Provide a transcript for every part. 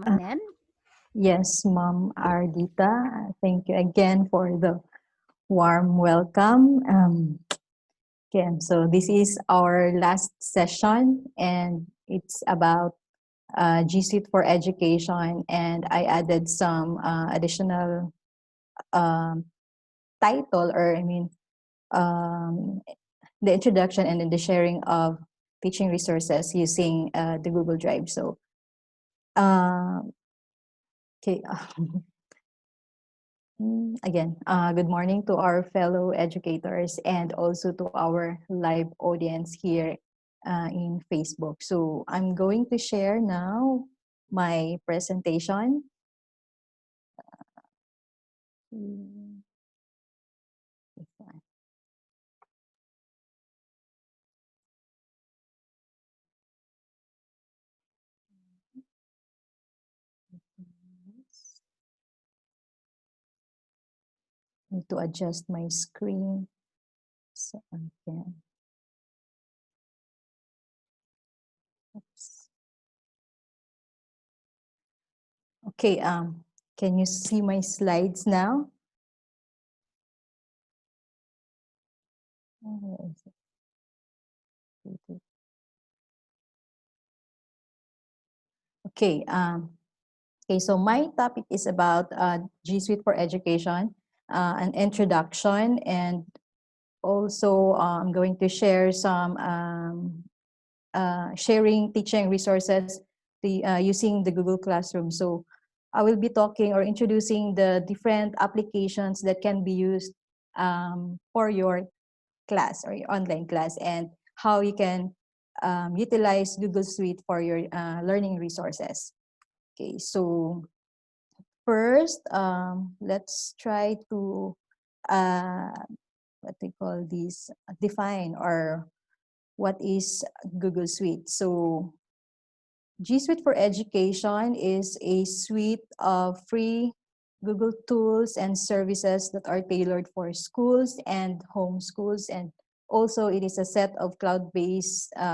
Manen? Yes, Mom Ardita. Thank you again for the warm welcome. Again, so this is our last session, and it's about G Suite for Education, and I added some additional um, title, or um, the introduction and then the sharing of teaching resources using the Google Drive. So, uh, okay. Again, good morning to our fellow educators and also to our live audience here in Facebook. So I'm going to share now my presentation. Mm, this one. Need to adjust my screen so I can. Oops. Okay. Can you see my slides now? Oh, where is it? Okay. Okay, so my topic is about G Suite for Education, an introduction, and also I'm going to share some sharing teaching resources using the Google Classroom. So I will be talking or introducing the different applications that can be used for your class or your online class, and how you can utilize Google Suite for your learning resources. Okay, so first, let's try to uh, what they call this define or what is Google Suite. So G Suite for Education is a suite of free Google tools and services that are tailored for schools and homeschools, and also it is a set of cloud-based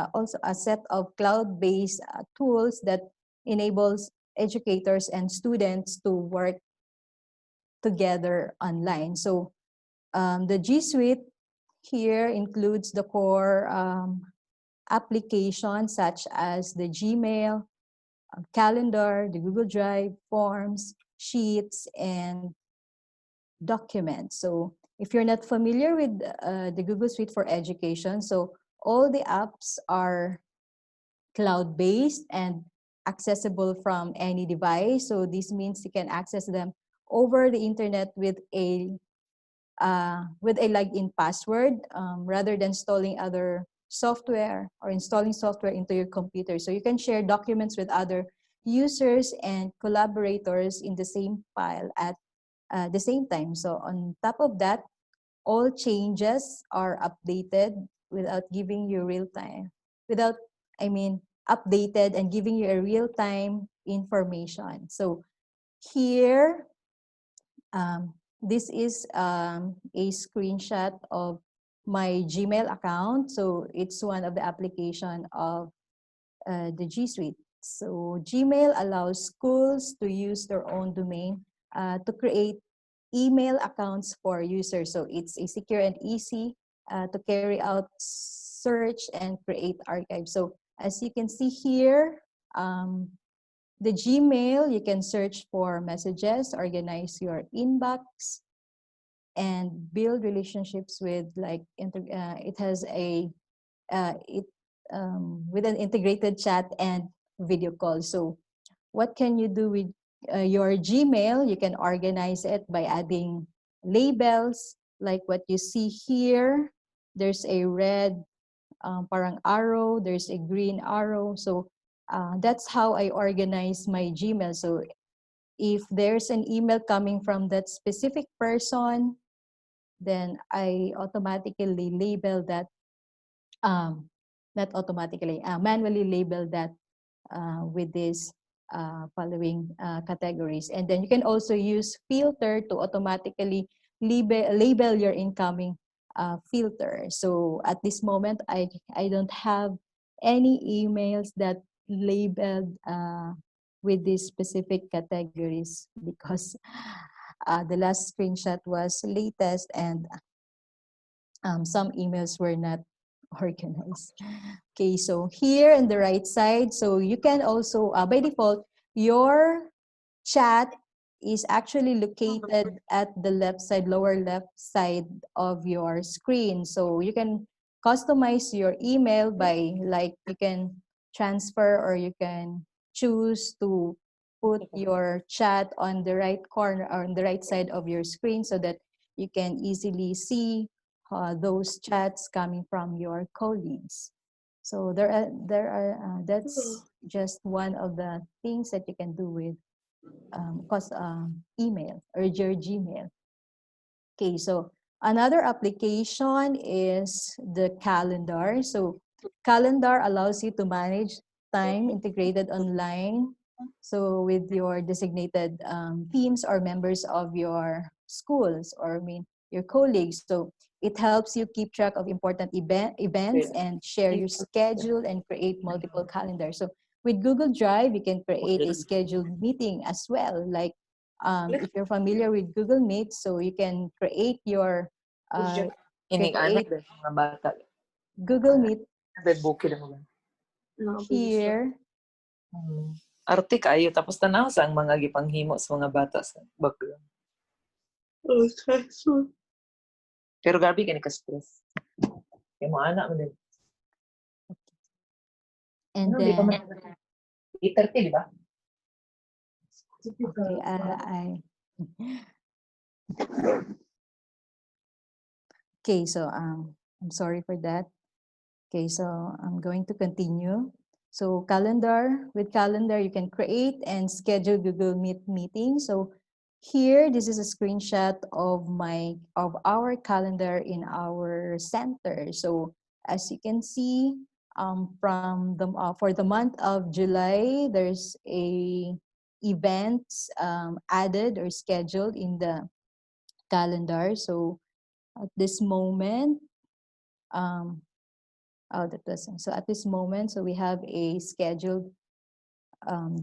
tools that enables educators and students to work together online. So the G Suite here includes the core applications such as the Gmail, calendar, the Google Drive, forms, sheets, and documents. So if you're not familiar with the Google Suite for Education, so all the apps are cloud-based and accessible from any device. So this means you can access them over the internet with a login password rather than installing other software or installing software into your computer. So you can share documents with other users and collaborators in the same file at the same time. So on top of that, all changes are updated without giving you real time, without, I mean, updated and giving you a real time information. So here, this is a screenshot of my Gmail account. So it's one of the application of the G Suite. So Gmail allows schools to use their own domain to create email accounts for users. So it's a secure and easy to carry out search and create archives. So as you can see here, the Gmail, you can search for messages, organize your inbox, and build relationships with it has a it with an integrated chat and video call. So what can you do with your Gmail? You can organize it by adding labels like what you see here. There's a red parang arrow, there's a green arrow. So that's how I organize my Gmail. So if there's an email coming from that specific person, then I automatically label that, not automatically, manually label that with these following categories. And then you can also use filter to automatically label your incoming filter. So at this moment, I don't have any emails that labeled with these specific categories because the last screenshot was latest and some emails were not organized. Okay, so here on the right side, so you can also, by default, your chat is actually located at the left side, lower left side of your screen. So you can customize your email by, like, you can transfer or you can choose to put your chat on the right corner or on the right side of your screen so that you can easily see those chats coming from your colleagues. So that's just one of the things that you can do with email or your Gmail. Okay, so another application is the calendar. So calendar allows you to manage time integrated online. So with your designated teams or members of your schools or your colleagues. So it helps you keep track of important events and share your schedule and create multiple calendars. So with Google Drive, you can create a scheduled meeting as well. Like if you're familiar with Google Meet, so you can create your Ining-anak create dahil mga bata. Google Meet Bukid mo lang. here. Arte kayo, tapos tanaw sa ang mga gipanghimo sa mga bata sa background. Okay, so. Pero gabi ka ni ka-stress. Kaya mga anak mo din. And Ano, then, 8:30, di ba? okay, okay, so I'm sorry for that. Okay, so I'm going to continue. So with calendar, you can create and schedule Google Meet meetings. So here, this is a screenshot of our calendar in our center. So as you can see, for the month of July, there's a events added or scheduled in the calendar. So at this moment, so at this moment, so we have a scheduled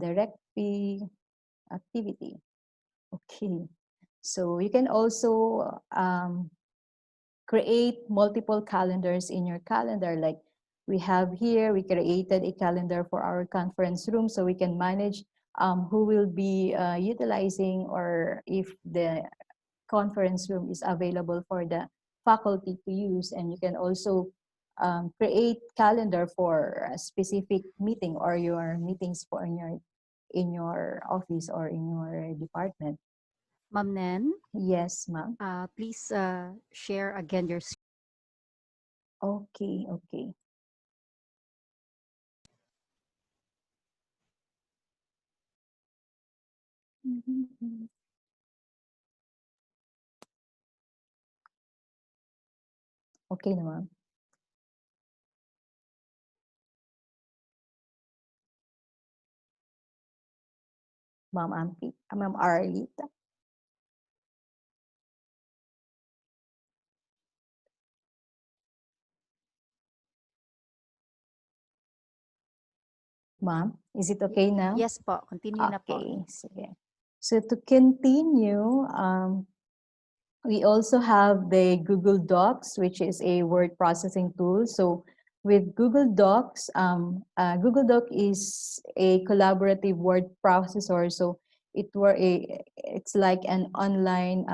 direct fee activity. Okay, so you can also create multiple calendars in your calendar. Like we have here, we created a calendar for our conference room so we can manage who will be utilizing or if the conference room is available for the faculty to use. And you can also create calendar for a specific meeting or your meetings for in your office or in your department. Ma'am Nen? Yes, ma'am. Please share again your. Okay, okay. Okay na, ma'am. Ma'am Ampi, Ma'am Arlita. Ma'am, is it okay now? Yes po, continue na po. Okay, sige. So to continue, we also have the Google Docs, which is a word processing tool. So with Google Docs, Google Doc is a collaborative word processor. So it's like an online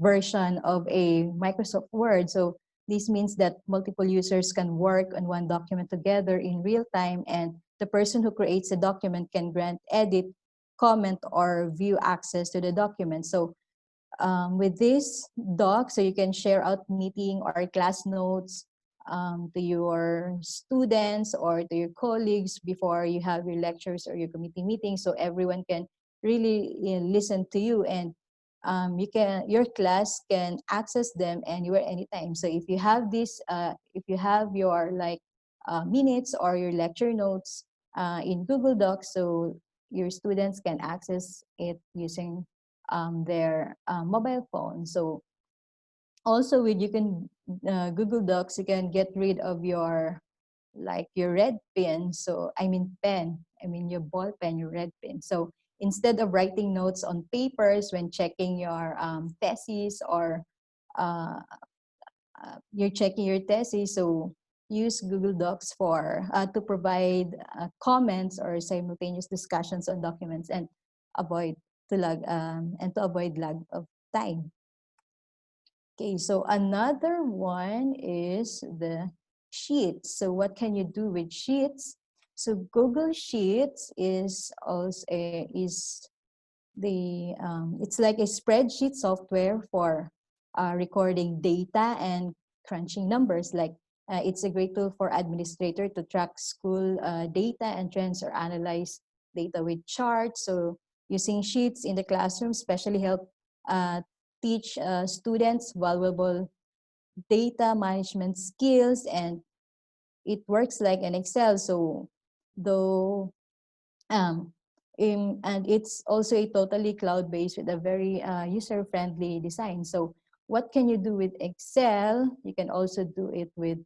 version of a Microsoft Word. So this means that multiple users can work on one document together in real time, and the person who creates a document can grant, edit, comment, or view access to the document. So with this doc, so you can share out meeting or class notes to your students or to your colleagues before you have your lectures or your committee meetings, so everyone can really listen to you, and your class can access them anywhere, anytime. So if you have this, if you have your minutes or your lecture notes in Google Docs, so your students can access it using their mobile phone. So also with Google Docs, you can get rid of your like your red pen. So I mean pen. I mean your ball pen, your red pen. So instead of writing notes on papers when checking your thesis, or uh, you're checking your thesis, so use Google Docs for to provide comments or simultaneous discussions on documents, and avoid to avoid lag of time. Okay, so another one is the Sheets. So what can you do with Sheets? So Google Sheets is also it's like a spreadsheet software for recording data and crunching numbers. Like it's a great tool for administrator to track school data and trends, or analyze data with charts. So using sheets in the classroom especially help teach students valuable data management skills, and it works like an Excel. So though um, and it's also a totally cloud-based with a very user-friendly design. So what can you do with Excel? You can also do it with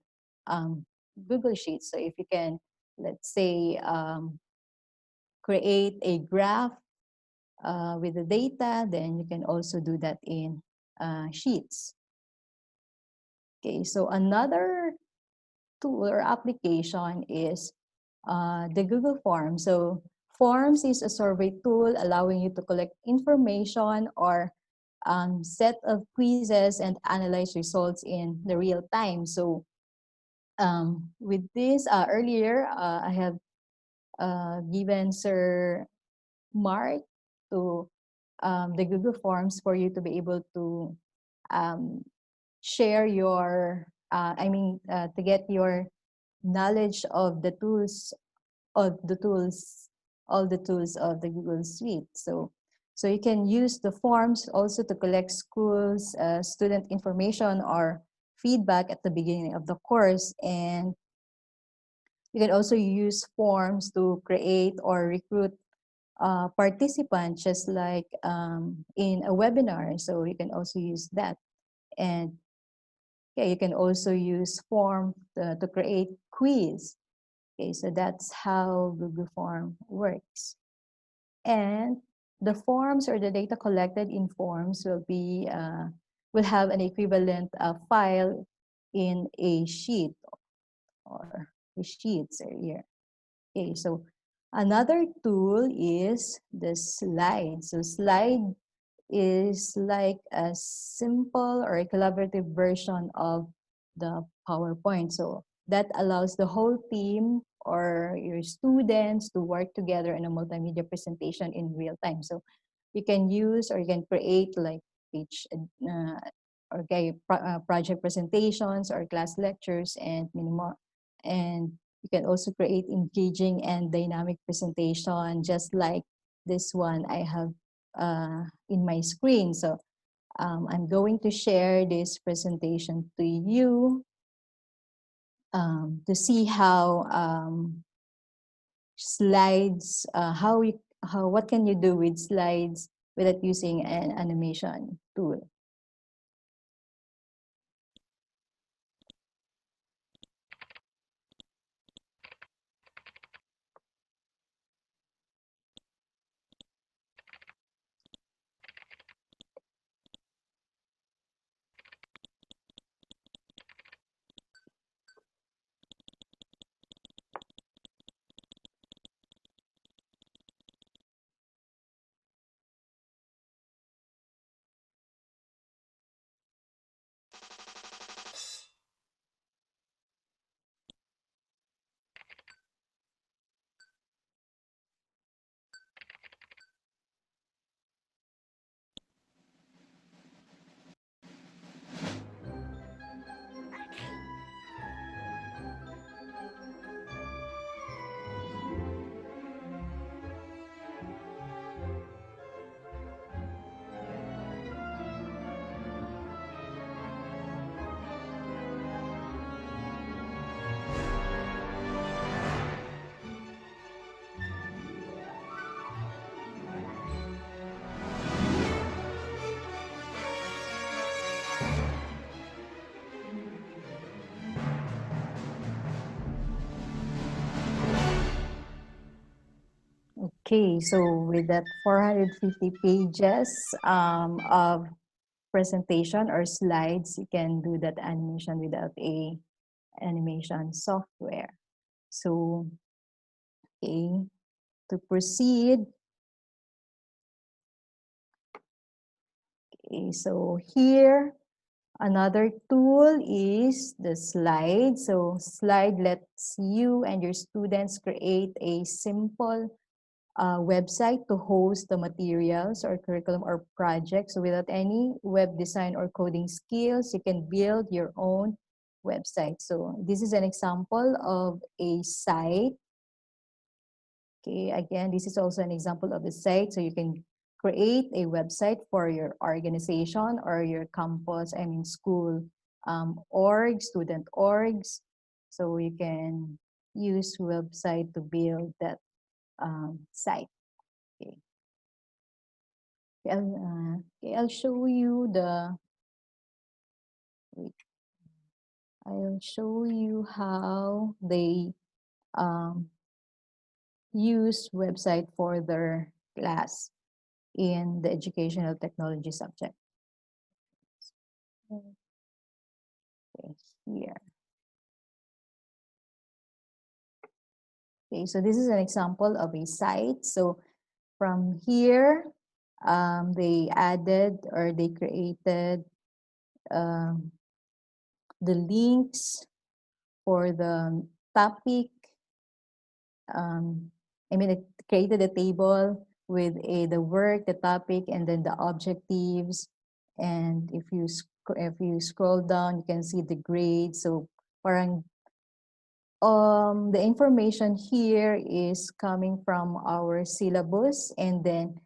Google Sheets. So if you can, let's say, create a graph with the data, then you can also do that in Sheets. Okay, so another tool or application is the Google Forms. So Forms is a survey tool allowing you to collect information or set of quizzes and analyze results in the real time. So with this, earlier, I have given Sir Mark to the Google Forms for you to be able to um, share your, to get your knowledge of the tools, of the tools, all the tools of the Google Suite. So you can use the forms also to collect schools, student information or feedback at the beginning of the course. And you can also use forms to create or recruit participants, just like in a webinar. So you can also use that. And yeah, you can also use form to create quiz. Okay, so that's how Google Form works. And the forms or the data collected in forms will have an equivalent file in a sheet or the sheets here. Okay, so another tool is the slide. So slide is like a simple or a collaborative version of the PowerPoint. So that allows the whole team or your students to work together in a multimedia presentation in real time. So you can use or you can create like each project presentations or class lectures and many more. And you can also create engaging and dynamic presentation, just like this one I have in my screen. So I'm going to share this presentation to you to see how slides, what can you do with slides without using an animation tool. Okay, so with that 450 pages of presentation or slides, you can do that animation without a animation software. So, okay, to proceed, okay, so here, another tool is the slide. So slide lets you and your students create a simple website to host the materials or curriculum or projects. So without any web design or coding skills, you can build your own website. So this is an example of a site. Okay, again, this is also an example of a site. So you can create a website for your organization or your campus, I mean school org, student orgs. So you can use website to build that site. Okay. Okay, I'll show you the, wait, I'll show you how they um, use website for their class in the educational technology subject. Okay, here. Okay, so this is an example of a site. So from here, they added or they created um, the links for the topic. I mean, it created a table with the work, the topic, and then the objectives. And if you scroll down, you can see the grades. So parang the information here is coming from our syllabus, and then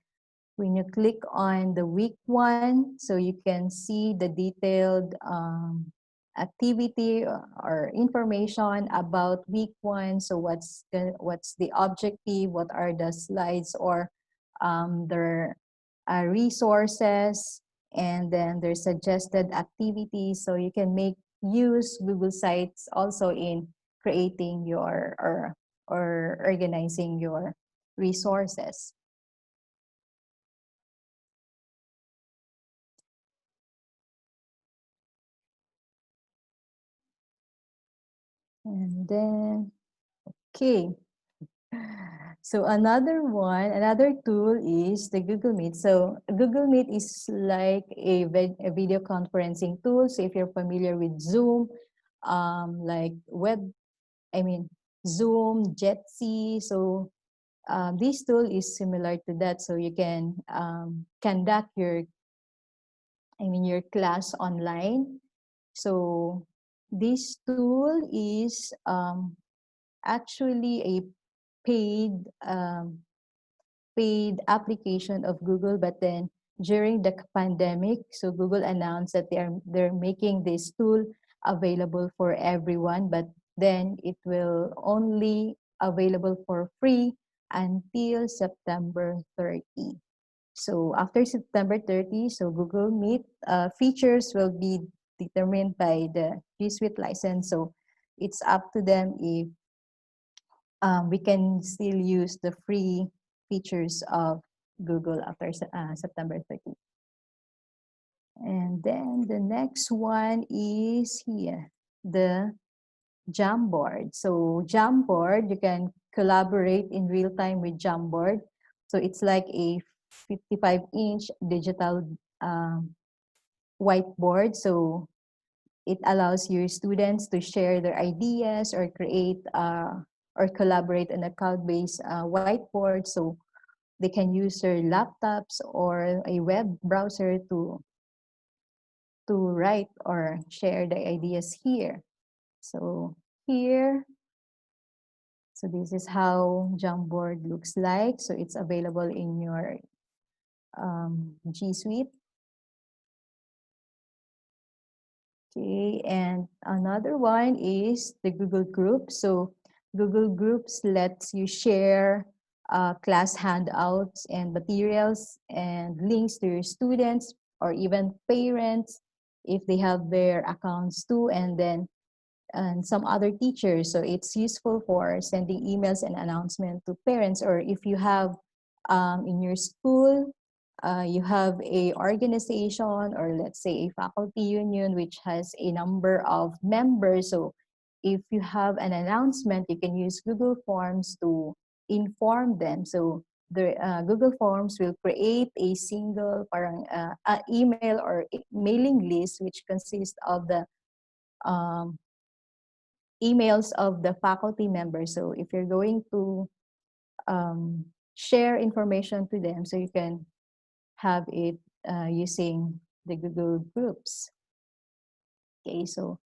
when you click on the week one, so you can see the detailed activity or information about week one. So what's the objective, what are the slides or their resources, and then their suggested activities. So you can use Google Sites also in creating your or organizing your resources. And then, okay. So another tool is the Google Meet. So Google Meet is like a video conferencing tool. So if you're familiar with Zoom, like Zoom, Jitsi. So this tool is similar to that. So you can conduct your class online. So this tool is actually a paid paid application of Google, but then during the pandemic, so Google announced that they're making this tool available for everyone, but then it will only available for free until September 30. So after September 30, so Google Meet features will be determined by the G Suite license. So it's up to them if we can still use the free features of Google after September 30. And then the next one is here, the Jamboard. So Jamboard, you can collaborate in real time with Jamboard. So it's like a 55-inch digital whiteboard. So it allows your students to share their ideas or create or collaborate on a cloud-based whiteboard. So they can use their laptops or a web browser to write or share the ideas here. So here, so this is how Jamboard looks like. So it's available in your G Suite. Okay, and another one is the Google Group. So Google Groups lets you share class handouts and materials and links to your students or even parents if they have their accounts too, and some other teachers. So it's useful for sending emails and announcement to parents, or if you have in your school, you have a organization, or let's say a faculty union, which has a number of members. So if you have an announcement, you can use Google Forms to inform them. So the Google Forms will create a single parang email or mailing list, which consists of the um, emails of the faculty members. So if you're going to share information to them, so you can have it using the Google Groups. Okay, so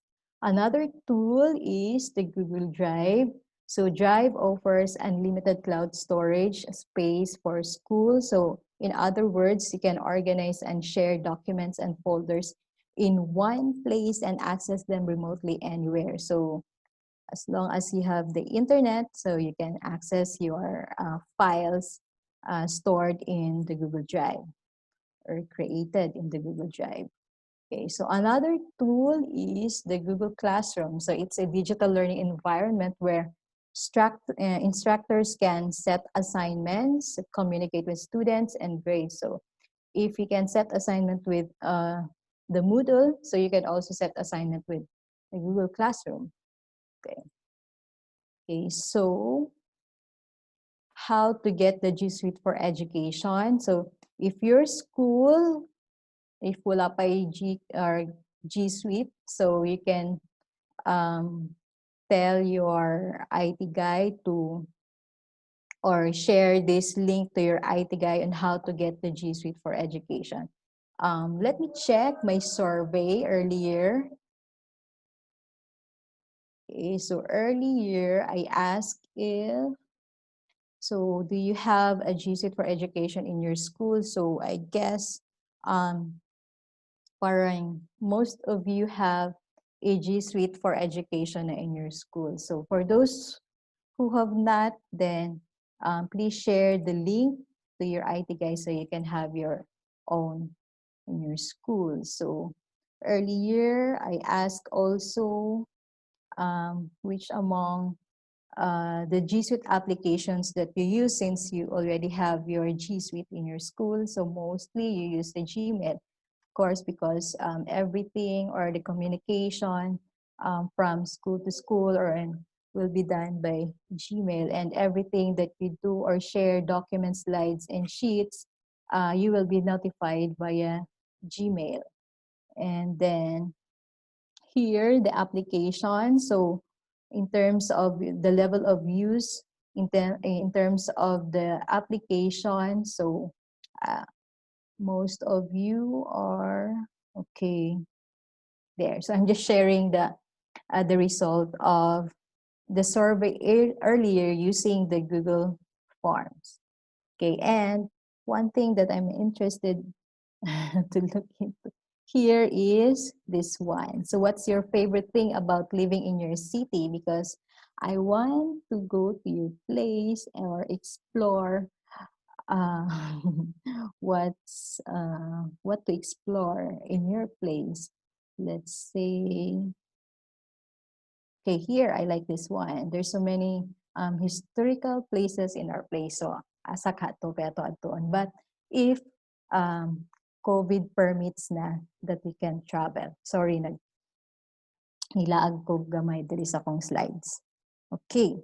another tool is the Google Drive. So Drive offers unlimited cloud storage space for school. So in other words, you can organize and share documents and folders in one place and access them remotely anywhere. So as long as you have the internet, so you can access your files stored in the Google Drive or created in the Google Drive. Okay, so another tool is the Google Classroom. So it's a digital learning environment where instructors can set assignments, communicate with students, and grade. So if you can set assignment with the Moodle, so you can also set assignment with the Google Classroom. Okay. Okay, so how to get the G Suite for education. So if your school, if wala pa G Suite, so you can tell your IT guy to, or share this link to your IT guy on how to get the G Suite for education. Let me check my survey earlier. Okay, so earlier I asked if, so do you have a G Suite for education in your school? So I guess parang most of you have a G Suite for education in your school. So for those who have not, then please share the link to your IT guy so you can have your own in your school. So earlier I asked also which among the G Suite applications that you use, since you already have your G Suite in your school. So mostly you use the Gmail, of course, because everything or the communication from school to school will be done by Gmail, and everything that you do or share documents, slides, and sheets, you will be notified via Gmail. And then here, the application. So in terms of the level of use, in terms of the application, so most of you are okay there. So I'm just sharing the result of the survey earlier using the Google Forms. Okay, and one thing that I'm interested to look into here is this one. So what's your favorite thing about living in your city? Because I want to go to your place or explore uh, what to explore in your place. Let's say, okay, here I like this one. There's so many historical places in our place. So asa ka to kaya to adtoon. But if COVID permits na that we can travel. Sorry, nilaag ko gamay diri sa akong slides. Okay.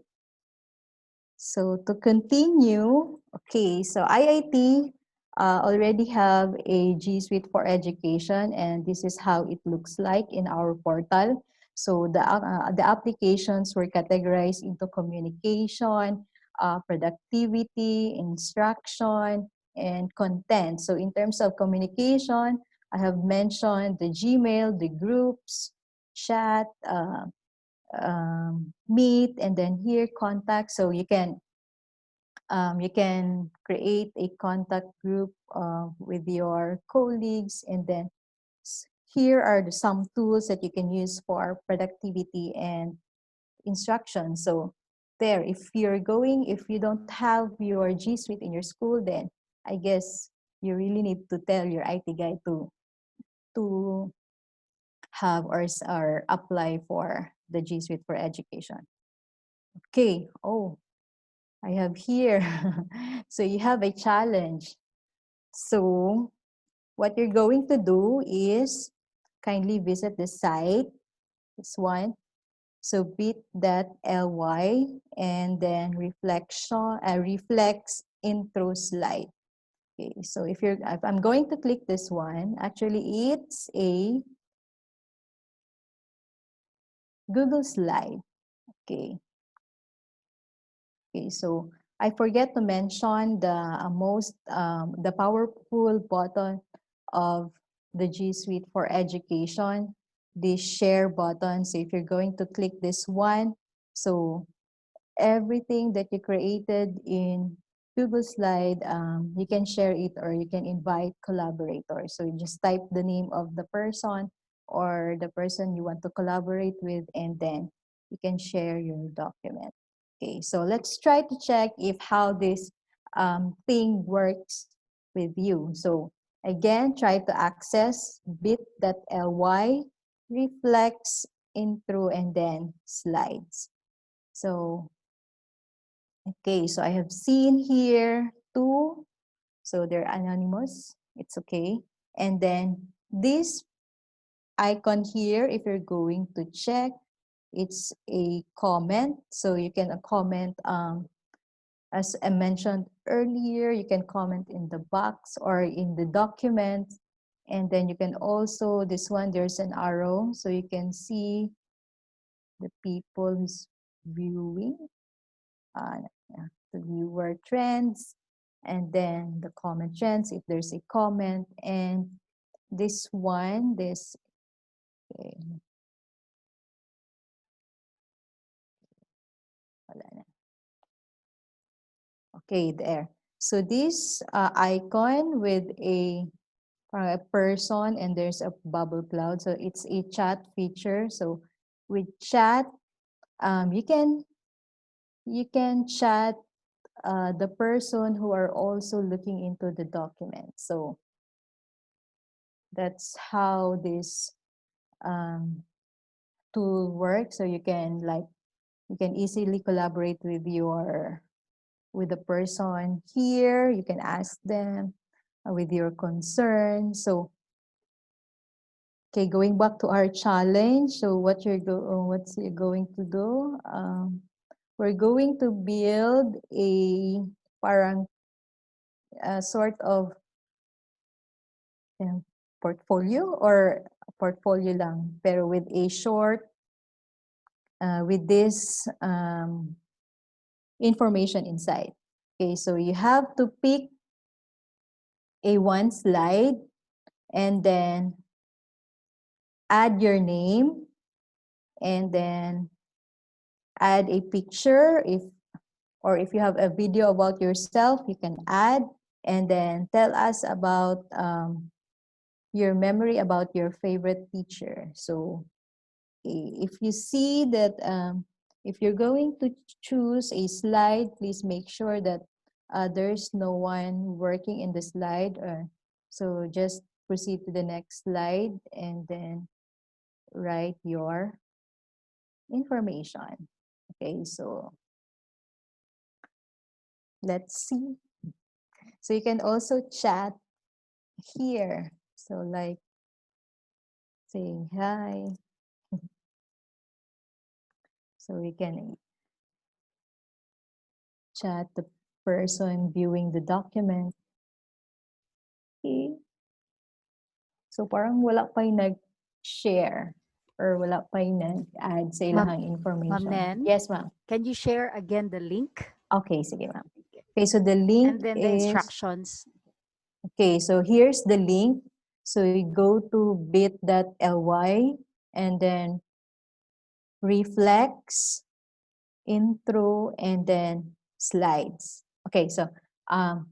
So to continue, okay, so IIT already have a G Suite for education, and this is how it looks like in our portal. So the applications were categorized into communication, productivity, instruction, and content. So in terms of communication, I have mentioned the Gmail, the groups, chat, meet, and then here contact. So you can create a contact group with your colleagues, and then here are some tools that you can use for productivity and instruction. So there, if you don't have your G Suite in your school, then I guess you really need to tell your IT guy to have or apply for the G Suite for education. Okay. Oh, I have here. So you have a challenge. So what you're going to do is kindly visit the site, this one. So bit.ly and then reflex intro slide. Okay, so if I'm going to click this one, actually it's a Google slide. Okay. Okay, so I forget to mention the powerful button of the G Suite for Education, the share button. So if you're going to click this one, so everything that you created in Google Slide, you can share it or you can invite collaborators. So you just type the name of the person or the person you want to collaborate with, and then you can share your document. Okay, so let's try to check if how this thing works with you. So again, try to access bit.ly, reflex intro, and then slides. So okay, so I have seen here two, so they're anonymous, it's okay. And then this icon here, if you're going to check, it's a comment. So you can comment, as I mentioned earlier, you can comment in the box or in the document. And then you can also, this one, there's an arrow, so you can see the people who's viewing. Yeah, the viewer trends, and then the comment trends if there's a comment, and this one, okay, wala na. Okay, there. So this icon with a person and there's a bubble cloud, so it's a chat feature. So with chat, you can chat the person who are also looking into the document. So that's how this tool works. So you can easily collaborate with the person here. You can ask them with your concern. So okay, going back to our challenge. So what's you're going to do? We're going to build a parang sort of portfolio or portfolio lang, pero with a short, with this information inside. Okay, so you have to pick a one slide and then add your name and then add a picture if you have a video about yourself, you can add, and then tell us about your memory about your favorite teacher. So if you see that if you're going to choose a slide, please make sure that there's no one working in the slide. So just proceed to the next slide and then write your information. Okay, so let's see. So you can also chat here. So like saying hi. So we can chat the person viewing the document. Okay. So parang wala pa yung nag-share or wala pa yung nag-add sa ilahang Ma'am information. Nen, Yes, ma'am. can you share again the link Okay, sige, ma'am. Okay, so the link and then the is... instructions? Okay, so here's the link. So you go to bit.ly and then reflex intro and then slides. Okay, so I'll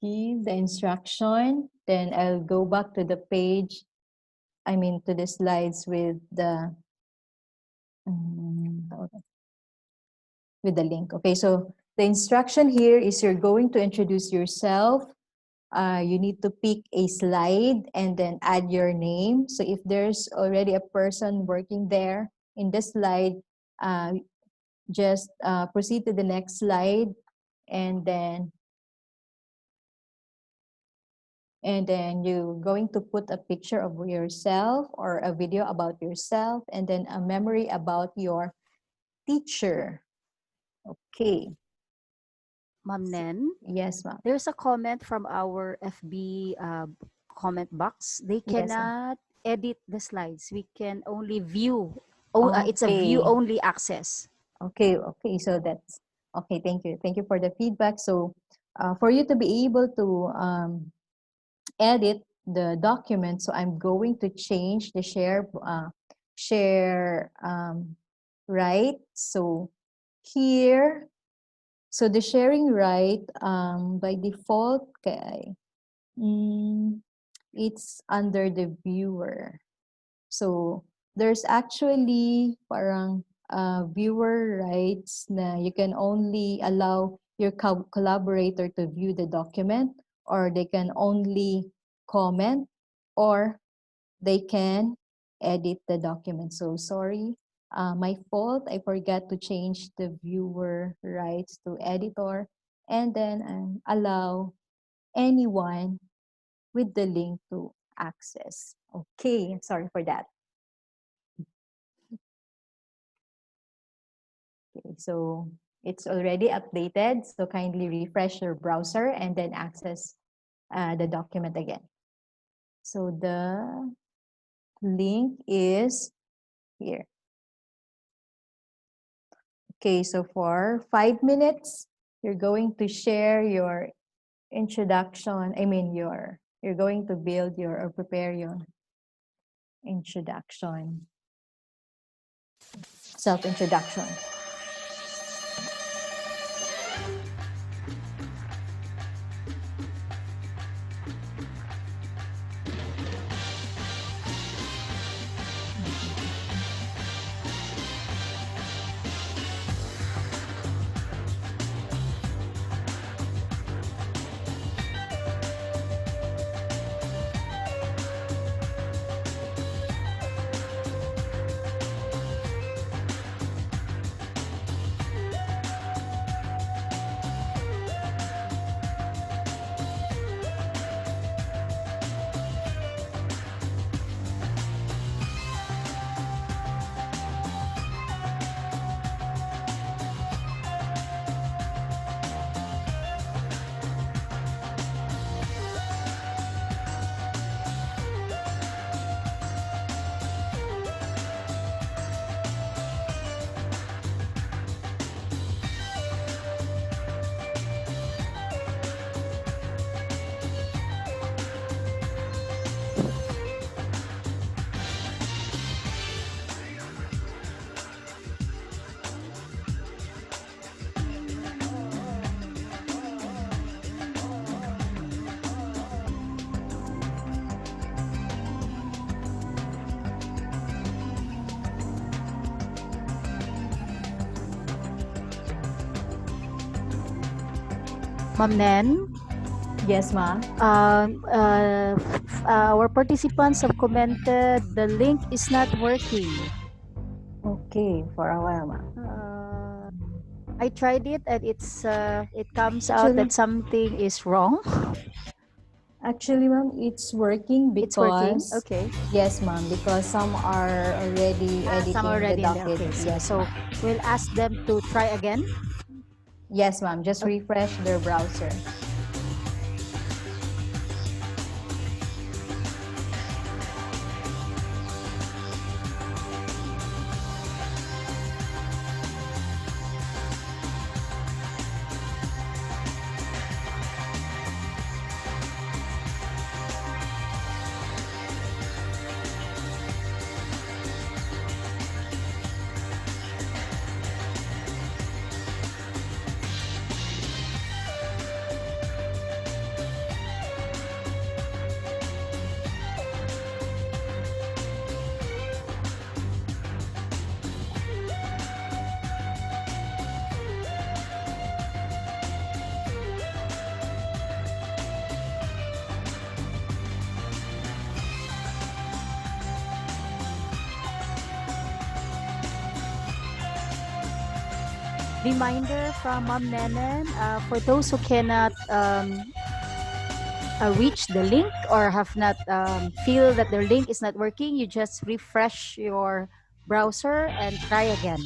give the instruction, then I'll go back to the page, to the slides with the link. Okay, so the instruction here is you're going to introduce yourself. You need to pick a slide and then add your name. So if there's already a person working there in the slide, just proceed to the next slide, and then you're going to put a picture of yourself or a video about yourself, and then a memory about your teacher. Okay. Ma'am Nen, Yes, ma'am. there's a comment from our FB comment box. They Yes, ma'am. cannot edit the slides. We can only view. It's a Okay. view-only access. Okay, so that's okay. Thank you for the feedback. So for you to be able to edit the document, so I'm going to change the share right. So here, so the sharing right by default, okay, it's under the viewer. So there's actually parang viewer rights na you can only allow your collaborator to view the document, or they can only comment, or they can edit the document. So sorry, my fault. I forgot to change the viewer rights to editor, and then allow anyone with the link to access. Okay, sorry for that. Okay, so it's already updated. So kindly refresh your browser and then access the document again. So the link is here. Okay, so for 5 minutes, you're going to share your introduction. You're going to build your or prepare your introduction, self-introduction. Ma'am Nen, Yes, ma'am. our participants have commented the link is not working. Okay, for a while, ma'am. I tried it and it comes out that something is wrong. Actually, ma'am, it's working because It's working. Okay. yes, ma'am, because some are already editing Some already the in there. Okay. documents. Yes, So we'll ask them to try again. yes, ma'am. Just Okay. refresh their browser. reminder from Mom Nenen, for those who cannot reach the link or have not feel that the link is not working, you just refresh your browser and try again.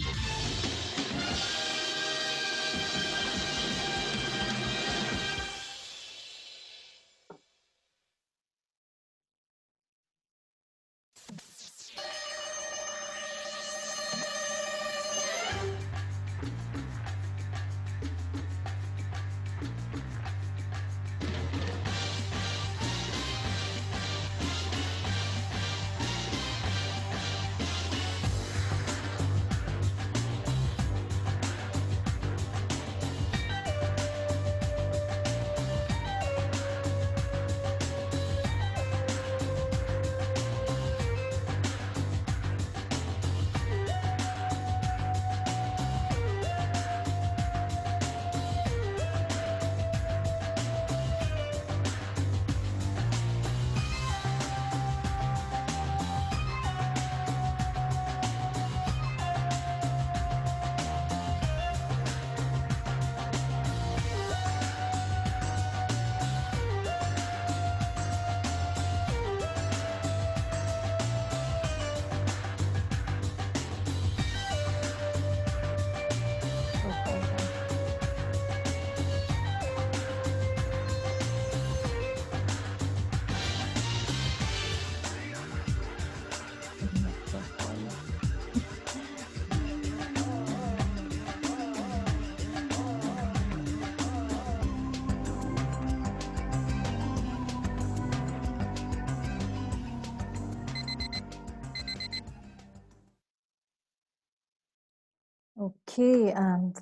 Okay,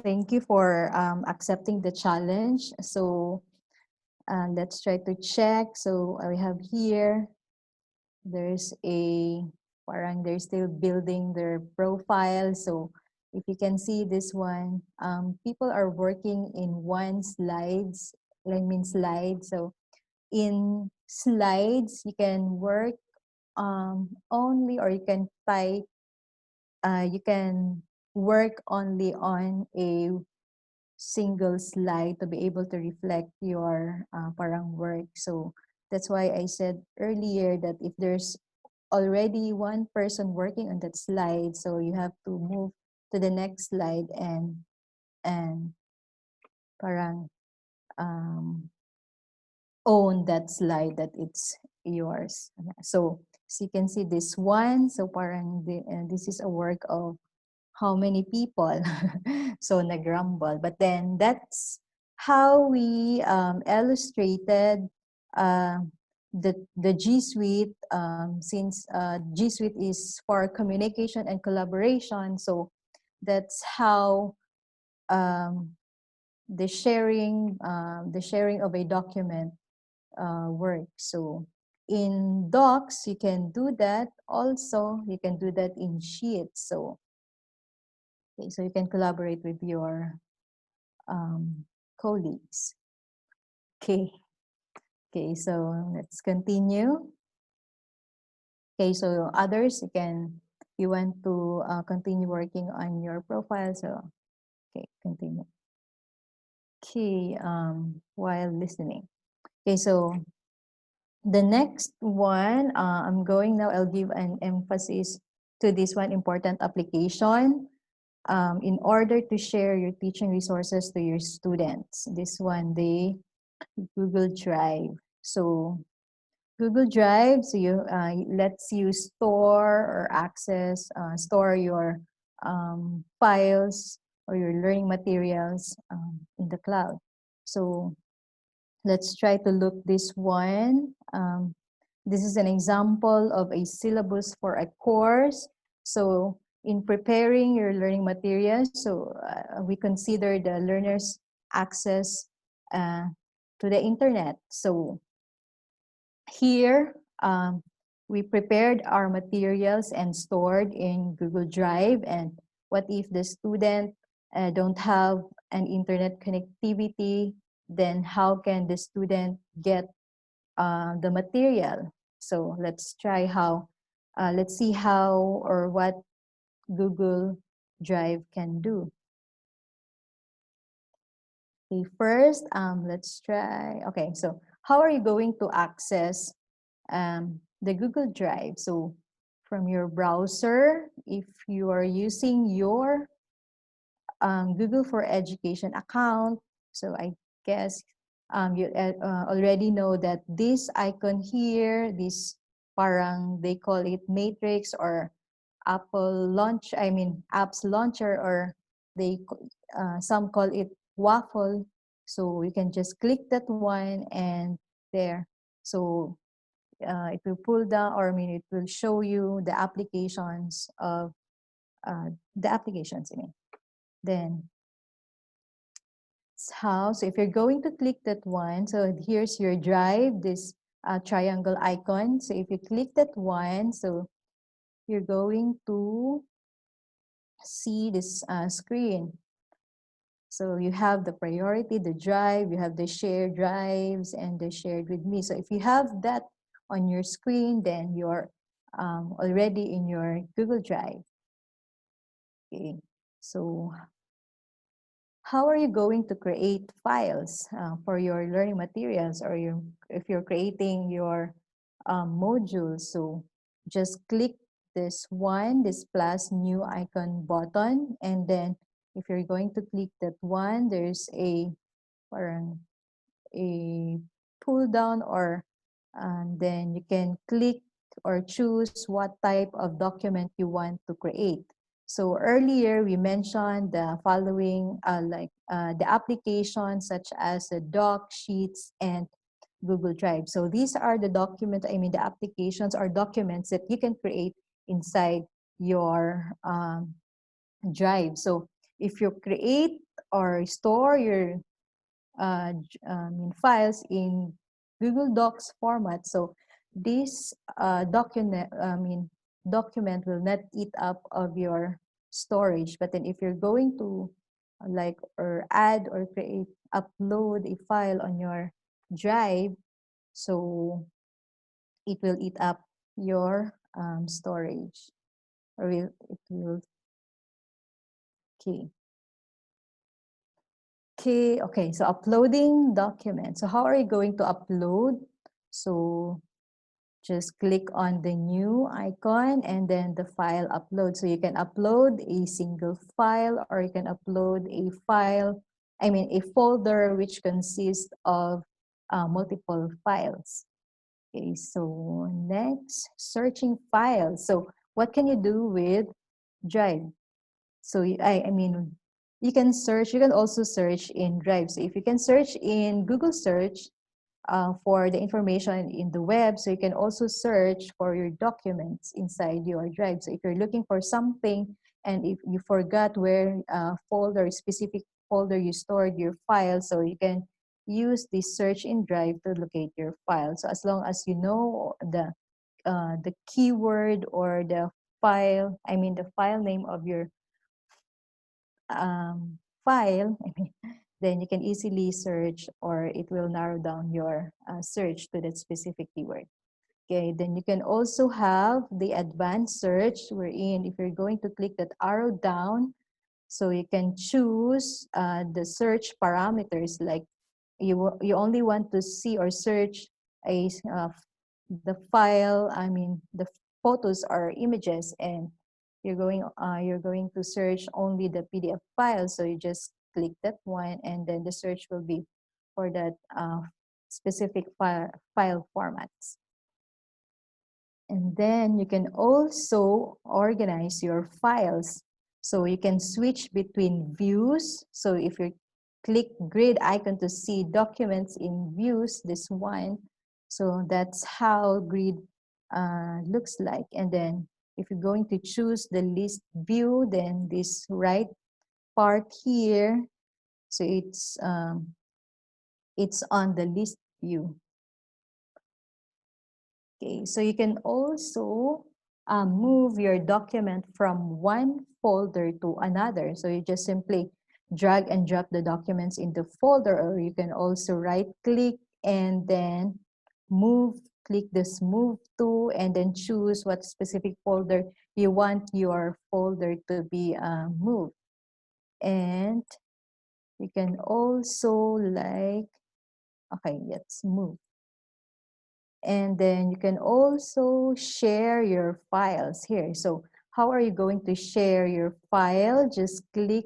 thank you for accepting the challenge. So let's try to check. So we have here, there's they're still building their profile. So if you can see this one, people are working in one slides, slide. So in slides, you can work only, or you can type, you can work only on a single slide to be able to reflect your parang work. So that's why I said earlier that if there's already one person working on that slide, so you have to move to the next slide and parang own that slide that it's yours. So you can see this one. So parang this is a work of how many people. So nagrumble. But then that's how we illustrated uh, the G Suite, since G Suite is for communication and collaboration. So that's how um, the sharing of a document works. So in docs, you can do that. Also, you can do that in sheets. So okay, so you can collaborate with your colleagues. Okay. Okay, so let's continue. Okay, so others, you want to continue working on your profile. So, okay, continue. Okay, while listening. Okay, so the next one, I'll give an emphasis to this one important application. In order to share your teaching resources to your students. This one, Google Drive. So Google Drive, so lets you store or access, store your files or your learning materials in the cloud. So let's try to look this one. This is an example of a syllabus for a course. So in preparing your learning materials, so we consider the learner's access to the internet. So here, we prepared our materials and stored in Google Drive. And what if the student don't have an internet connectivity? Then how can the student get the material? So let's see how or what Google Drive can do. Okay, first, let's try. Okay, so how are you going to access the Google Drive? So from your browser, if you are using your Google for Education account, so I guess you already know that this icon here, this parang they call it matrix or Apple launch, I mean apps launcher, or some call it waffle. So you can just click that one and there. So it will pull down, or I mean it will show you the applications of the applications. I mean, then how. So if you're going to click that one, so here's your drive, this triangle icon. So if you click that one, so you're going to see this screen. So you have the priority, the drive, you have the shared drives and the shared with me. So if you have that on your screen, then you're already in your Google Drive. Okay, so how are you going to create files for your learning materials, or if you're creating your modules? So just click this one, this plus new icon button, and then if you're going to click that one, there's a pull down, or then you can click or choose what type of document you want to create. So earlier we mentioned the following, the applications such as the doc, sheets, and Google Drive. So these are the documents, I mean the applications or documents that you can create inside your Drive. So if you create or store your files in Google Docs format, so this document will not eat up of your storage. But then if you're going to or add or create, upload a file on your drive, so it will eat up your storage, or it will. Okay. Okay, so uploading documents. So how are you going to upload? So just click on the new icon and then the file upload. So you can upload a single file, or you can upload a file, I mean a folder which consists of multiple files. Okay, so next, searching files. So what can you do with Drive? So I mean, you can search, you can also search in Drive. So if you can search in Google search for the information in the web, so you can also search for your documents inside your Drive. So if you're looking for something and if you forgot where specific folder you stored your file, so you can use this search in Drive to locate your file. So as long as you know the keyword or the file, I mean the file name of your file, then you can easily search, or it will narrow down your search to that specific keyword. Okay, then you can also have the advanced search, wherein if you're going to click that arrow down, so you can choose the search parameters, like you only want to see or search the file, I mean the photos or images, and you're going to search only the PDF file. So you just click that one, and then the search will be for that specific file formats. And then you can also organize your files. So you can switch between views. So if you click grid icon to see documents in views, this one, so that's how grid looks like. And then if you're going to choose the list view, then this right part here, so it's on the list view. Okay, so you can also move your document from one folder to another. So you just simply drag and drop the documents into folder, or you can also right click and then click this move to, and then choose what specific folder you want your folder to be moved. And You can also like, okay, let's move. And then you can also share your files here. So how are you going to share your file? Just click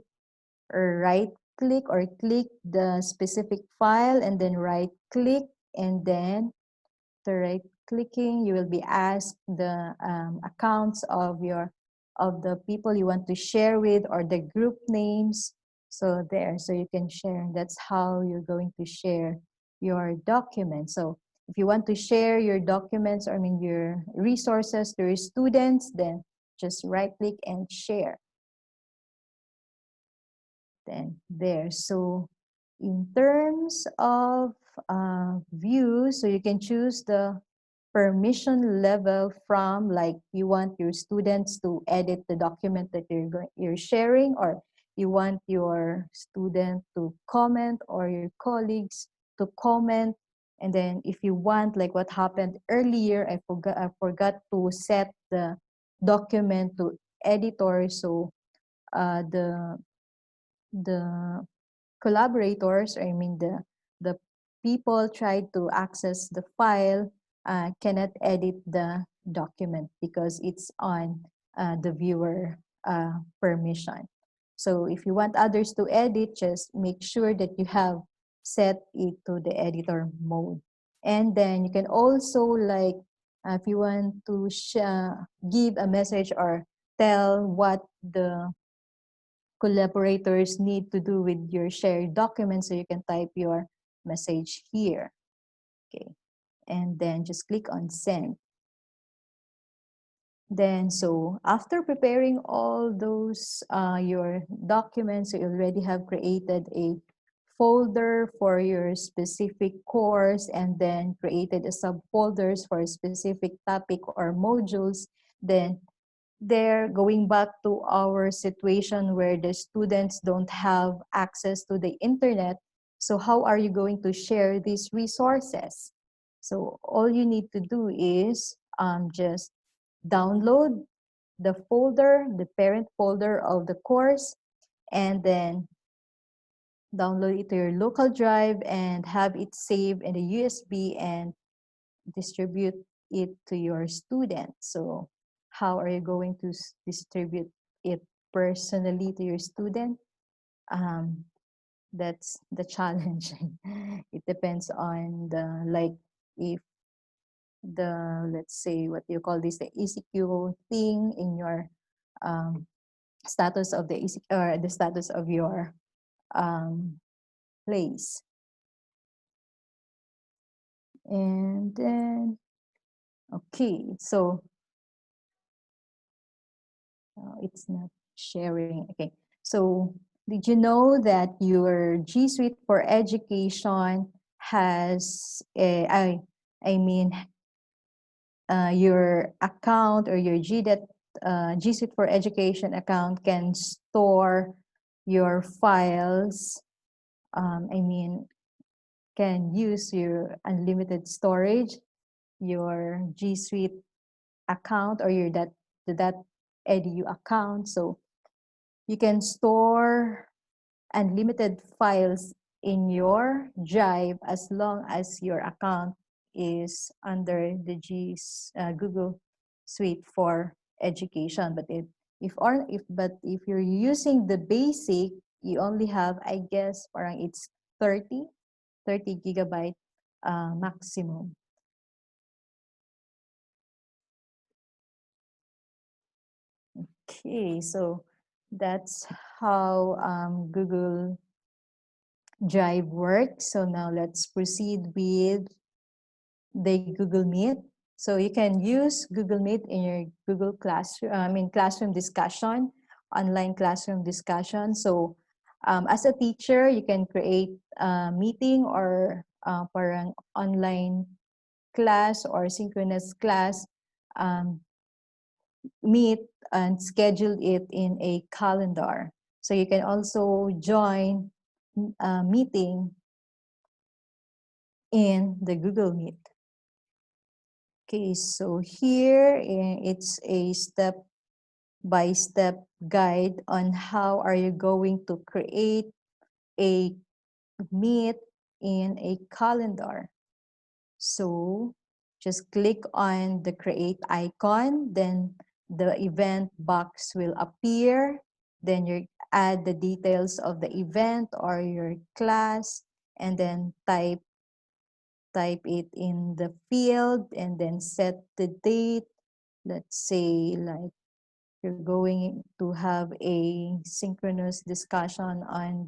or right click or click the specific file and then right click, and then the right clicking, you will be asked the accounts of the people you want to share with or the group names. So there, so you can share. That's how you're going to share your documents. So if you want to share your documents, or I mean your resources to your students, then just right click and share. Then there. So in terms of view, so you can choose the permission level from, like, you want your students to edit the document that you're sharing, or you want your student to comment or your colleagues to comment. And then if you want, like what happened earlier, I forgot to set the document to editor. So the collaborators, or I mean the people tried to access the file, cannot edit the document because it's on the viewer permission. So if you want others to edit, just make sure that you have set it to the editor mode. And then you can also, like, if you want to give a message or tell what the collaborators need to do with your shared documents, so you can type your message here. Okay, and then just click on send. Then, so after preparing all those your documents, you already have created a folder for your specific course, and then created a subfolders for a specific topic or modules. Then there, going back to our situation where the students don't have access to the internet, so how are you going to share these resources? So all you need to do is just download the folder, the parent folder of the course, and then download it to your local drive and have it saved in a USB and distribute it to your students. So how are you going to distribute it personally to your student? That's the challenge. It depends on the, like, if the, let's say, what you call this, the ECQ thing in your status of the ECQ, or the status of your place. And then, okay, so it's not sharing. Okay, so did you know that your G Suite for Education has I mean your account, or your G Suite for Education account can store your files. I mean, can use your unlimited storage, your G Suite account, or your that edu account. So you can store unlimited files in your drive as long as your account is under the Google Suite for Education. But if you're using the basic, you only have, I guess, parang it's 30 gigabyte maximum. Okay, so that's how Google Drive works. So now let's proceed with the Google Meet. So you can use Google Meet in your Google Classroom, classroom discussion, online classroom discussion. So as a teacher, you can create a meeting or parang online class or synchronous class, meet and schedule it in a calendar. So you can also join a meeting in the Google Meet. Okay, so here it's a step-by-step guide on how are you going to create a meet in a calendar. So just click on the create icon, then the event box will appear. Then you add the details of the event or your class, and then type it in the field, and then set the date. Let's say like you're going to have a synchronous discussion on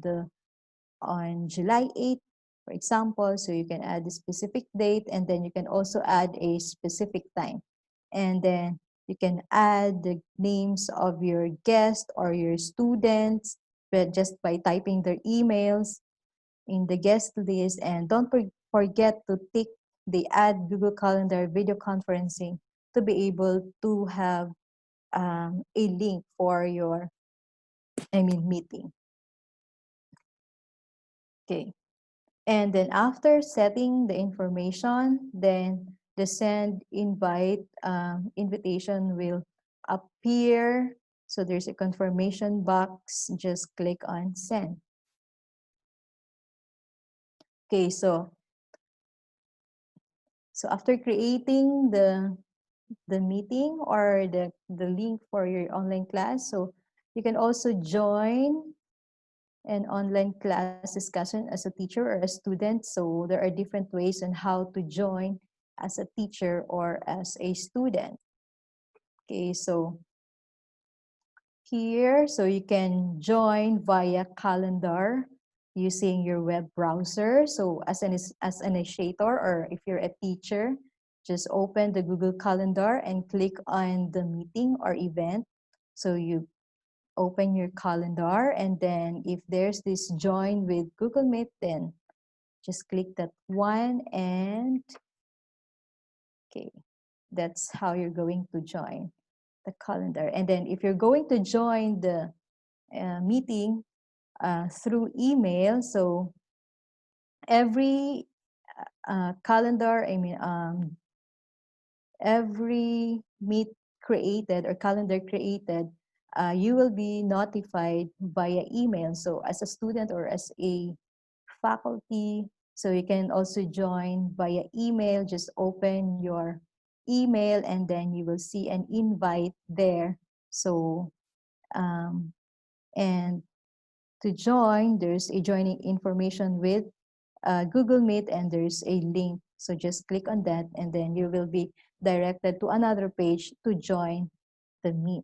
July 8th, for example. So you can add a specific date, and then you can also add a specific time. And then you can add the names of your guests or your students, but just by typing their emails in the guest list. And don't forget to tick the add Google Calendar video conferencing to be able to have a link for your meeting. Okay. And then after setting the information, then the send invite invitation will appear. So there's a confirmation box. Just click on send. Okay, so after creating the meeting or the link for your online class, so you can also join an online class discussion as a teacher or a student. So there are different ways on how to join as a teacher or as a student. Okay, so here, so you can join via calendar using your web browser. So as an initiator, or if you're a teacher, just open the Google Calendar and click on the meeting or event. So you open your calendar, and then if there's this join with Google Meet, then just click that one, and okay, that's how you're going to join the calendar. And then if you're going to join the meeting through email, so every calendar, every meet created or calendar created, you will be notified via email. So as a student or as a faculty, so you can also join via email. Just open your email, and then you will see an invite there. So and to join, there's a joining information with Google Meet, and there's a link. So just click on that, and then you will be directed to another page to join the Meet.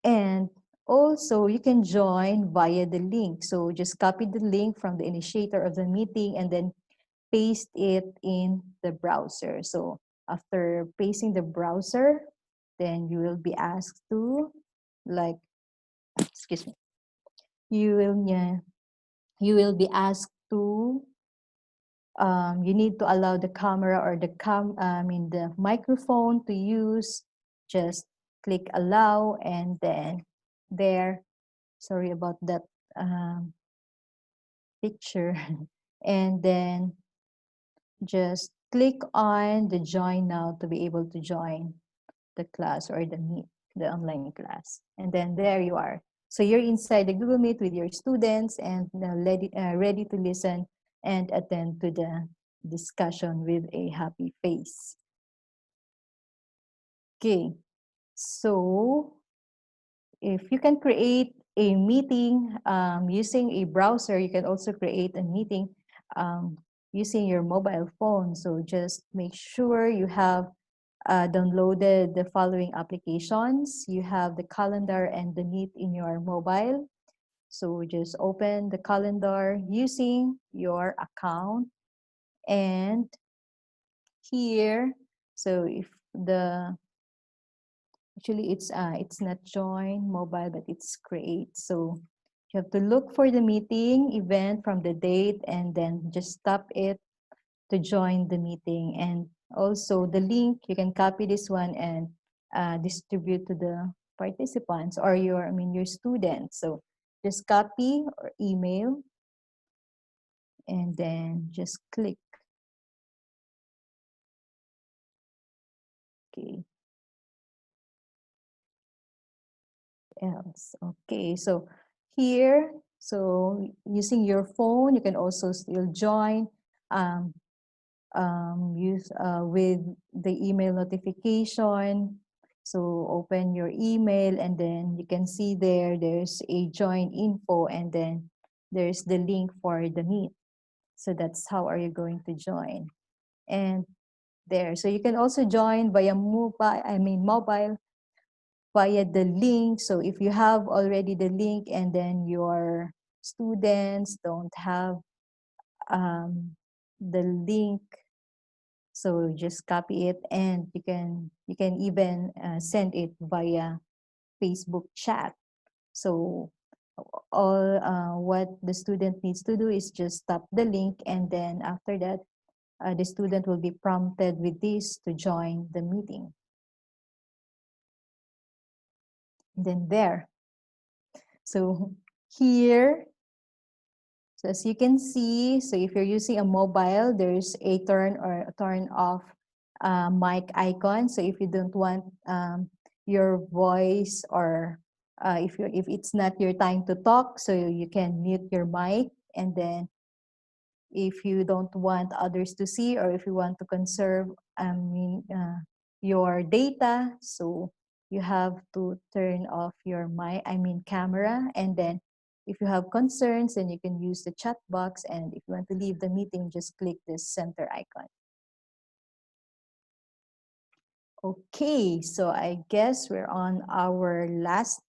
And also, you can join via the link. So just copy the link from the initiator of the meeting and then paste it in the browser. So after pasting the browser, then you will be asked to, like, excuse me, you will be asked to you need to allow the camera or the microphone to use. Just click allow, and then there, sorry about that picture. And then just click on the join now to be able to join the class or the meet, the online class. And then there you are. So you're inside the Google Meet with your students, and ready to listen and attend to the discussion with a happy face. Okay, so if you can create a meeting using a browser, you can also create a meeting using your mobile phone. So just make sure you have downloaded the following applications. You have the calendar and the Meet in your mobile. So just open the calendar using your account, and here, so if the actually it's not join mobile, but it's create. So you have to look for the meeting event from the date, and then just tap it to join the meeting. And also the link, you can copy this one and distribute to the participants or your students. So just copy or email, and then just click. Okay. Else. Okay, so here, So using your phone, you can also still join with the email notification. So open your email and then you can see there's a join info and then there's the link for the meet. So that's how are you going to join. And there, so you can also join via mobile via the link. So if you have already the link and then your students don't have the link, so just copy it and you can even send it via Facebook chat. So all what the student needs to do is just tap the link and then after that the student will be prompted with this to join the meeting. Then there. So here, so as you can see, so if you're using a mobile, there's a turn or a turn off mic icon. So if you don't want your voice or if it's not your time to talk, so you can mute your mic. And then if you don't want others to see or if you want to conserve your data, so you have to turn off your camera. And then if you have concerns, then you can use the chat box. And if you want to leave the meeting, just click this center icon. Okay, so I guess we're on our last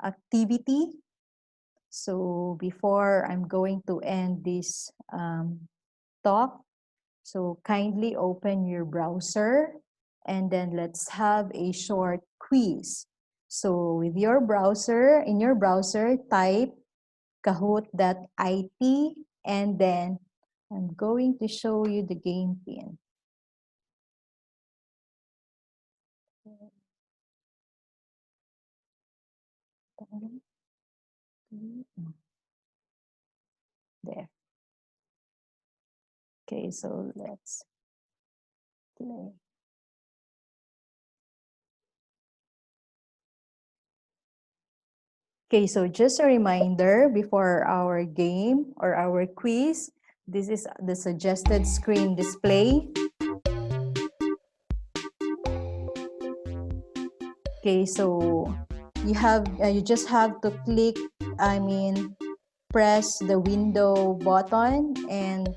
activity. So before I'm going to end this talk, so kindly open your browser and then let's have a short quiz. So with your browser, in your browser, type kahoot.it and then I'm going to show you the game pin. There. Okay, so let's play. Okay, so just a reminder before our game or our quiz, this is the suggested screen display. Okay, so you just have to click, press the window button and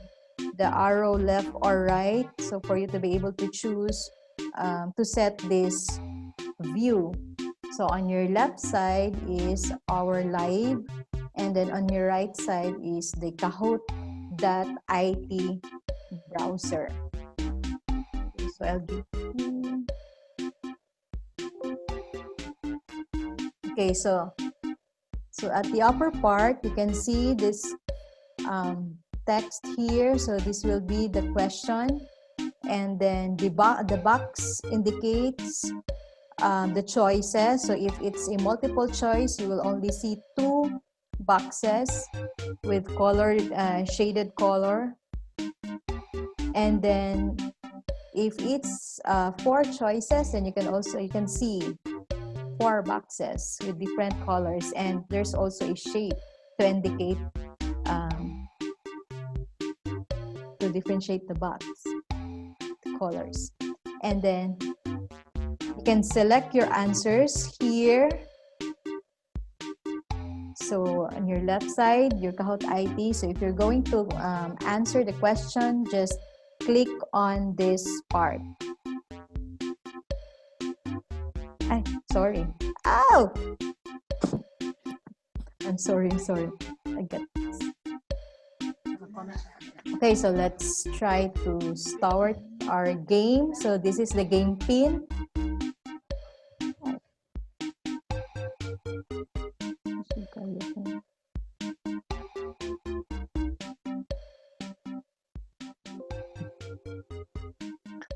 the arrow left or right. So for you to be able to choose to set this view. So on your left side is our live, and then on your right side is the kahoot.it browser. Okay, so I'll give you... Okay, so at the upper part, you can see this text here. So this will be the question. And then the box indicates the choices. So if it's a multiple choice, you will only see 2 boxes with shaded color. And then if it's 4 choices, then you can see 4 boxes with different colors. And there's also a shape to indicate to differentiate the box, the colors. And then you can select your answers here. So on your left side, your Kahoot ID. So if you're going to answer the question, just click on this part. Sorry. Ow! I'm sorry. I get this. Okay, so let's try to start our game. So this is the game pin.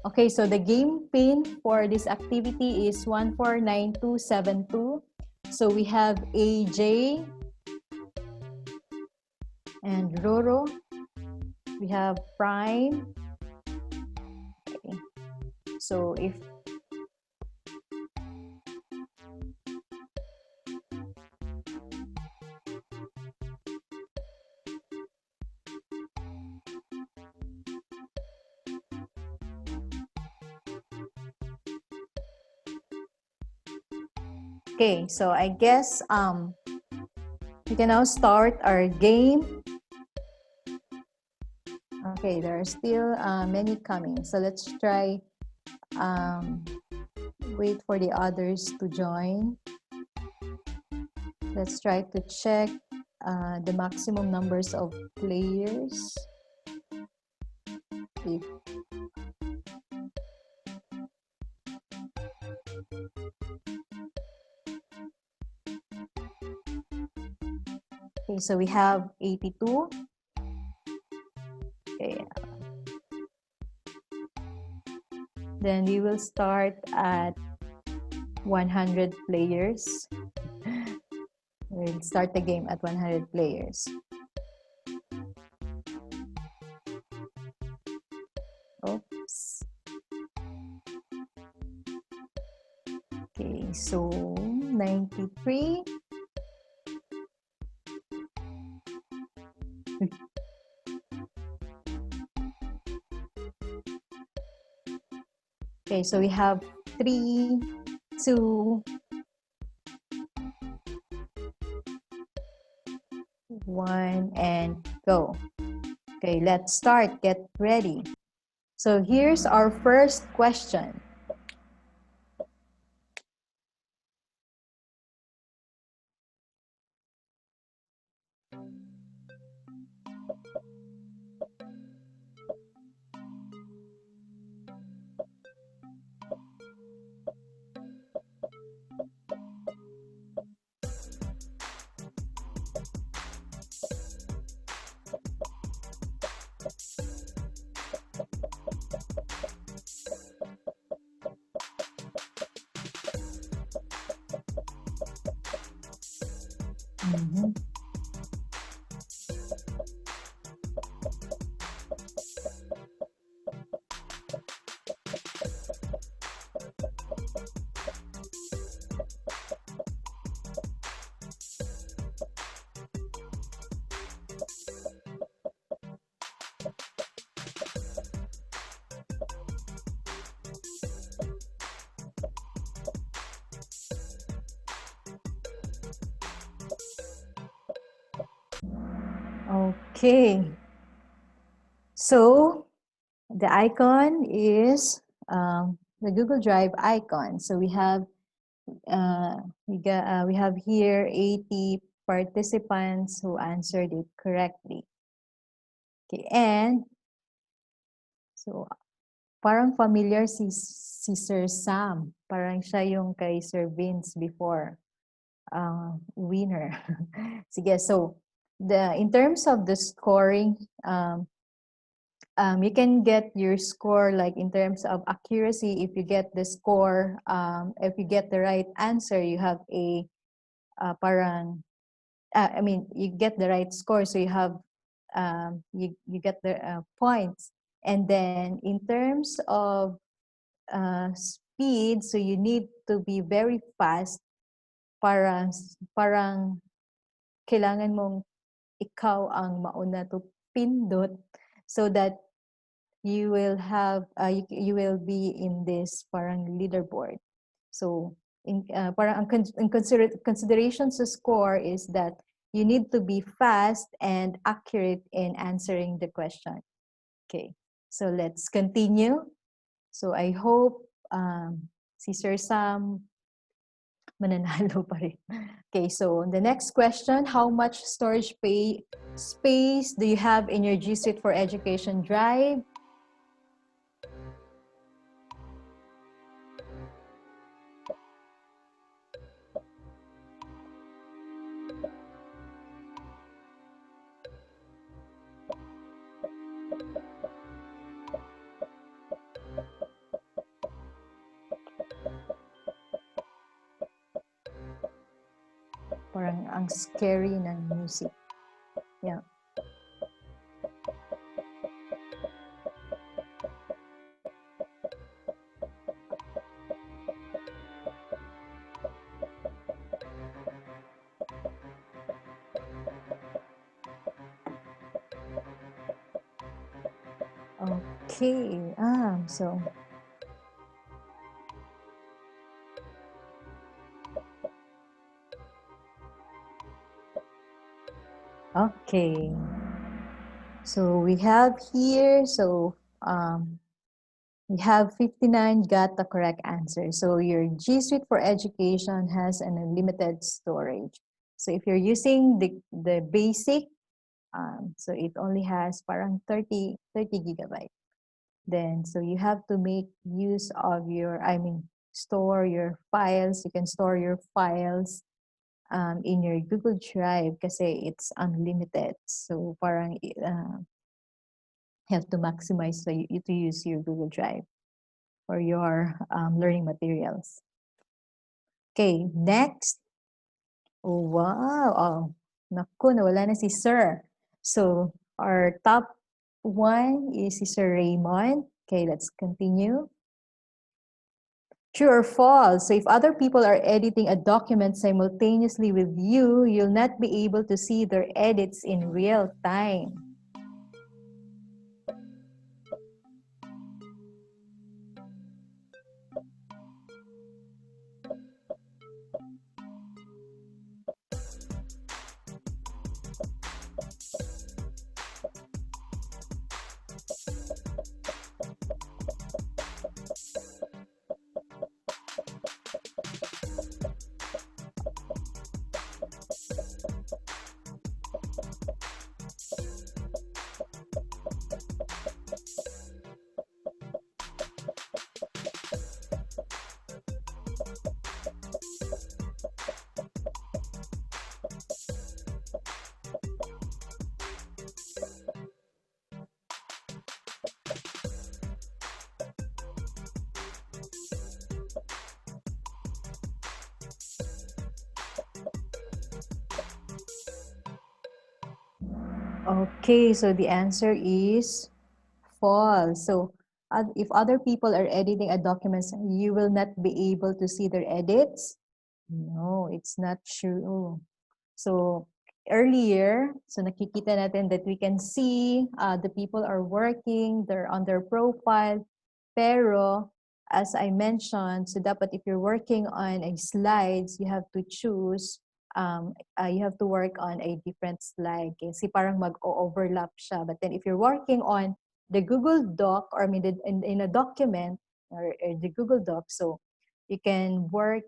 Okay, so the game pin for this activity is 149272. So we have AJ and Roro. We have Prime. Okay. So if Okay, so I guess we can now start our game. Okay, there are still many coming. So let's try wait for the others to join. Let's try to check the maximum numbers of players. If okay, so we have 82. Okay. Then we will start at 100 players. We'll start the game at 100 players. Oops. Okay, so 93. Okay, so we have 3, 2, 1, and go. Okay, let's start. Get ready. So here's our first question. Mhm. Okay. So the icon is the Google Drive icon. So we have we have here 80 participants who answered it correctly. Okay, and so parang familiar si Sir Sam. Parang siya yung kay Sir Vince before winner. Sige, so in terms of the scoring, you can get your score like in terms of accuracy. If you get the score, if you get the right answer, you have a parang I mean you get the right score, so you have you get the points. And then in terms of speed, so you need to be very fast. Parang kailangan mong ikaw ang mauna to pindot so that you will have you will be in this parang leaderboard. So parang ang consideration sa score is that you need to be fast and accurate in answering the question. Okay, so let's continue. So I hope si Sir Sam mananalo pa rin. Okay, so the next question, how much storage space do you have in your G Suite for Education drive? Parang ang scary ng music. Yeah. Okay. So Okay. So we have here, we have 59 got the correct answer. So your G Suite for Education has an unlimited storage. So if you're using the basic, so it only has parang 30 gigabyte. Then, so you have to make use of store your files. You can store your files in your Google Drive kasi it's unlimited. So parang have to maximize so you to use your Google Drive for your learning materials. Okay, next. Oh, wow. Oh, naku, nawala na si Sir. So our top one is si Sir Raymond. Okay, let's continue. True or false? So if other people are editing a document simultaneously with you, you'll not be able to see their edits in real time. Okay, so the answer is false. So if other people are editing a document, you will not be able to see their edits. No, it's not true. So earlier, so nakikita natin that we can see the people are working, they're on their profile. Pero as I mentioned, so dapat if you're working on a slides, you have to choose you have to work on a different slide kasi parang mag-overlap siya. But then if you're working on the Google Doc or in a document or the Google Doc, so you can work,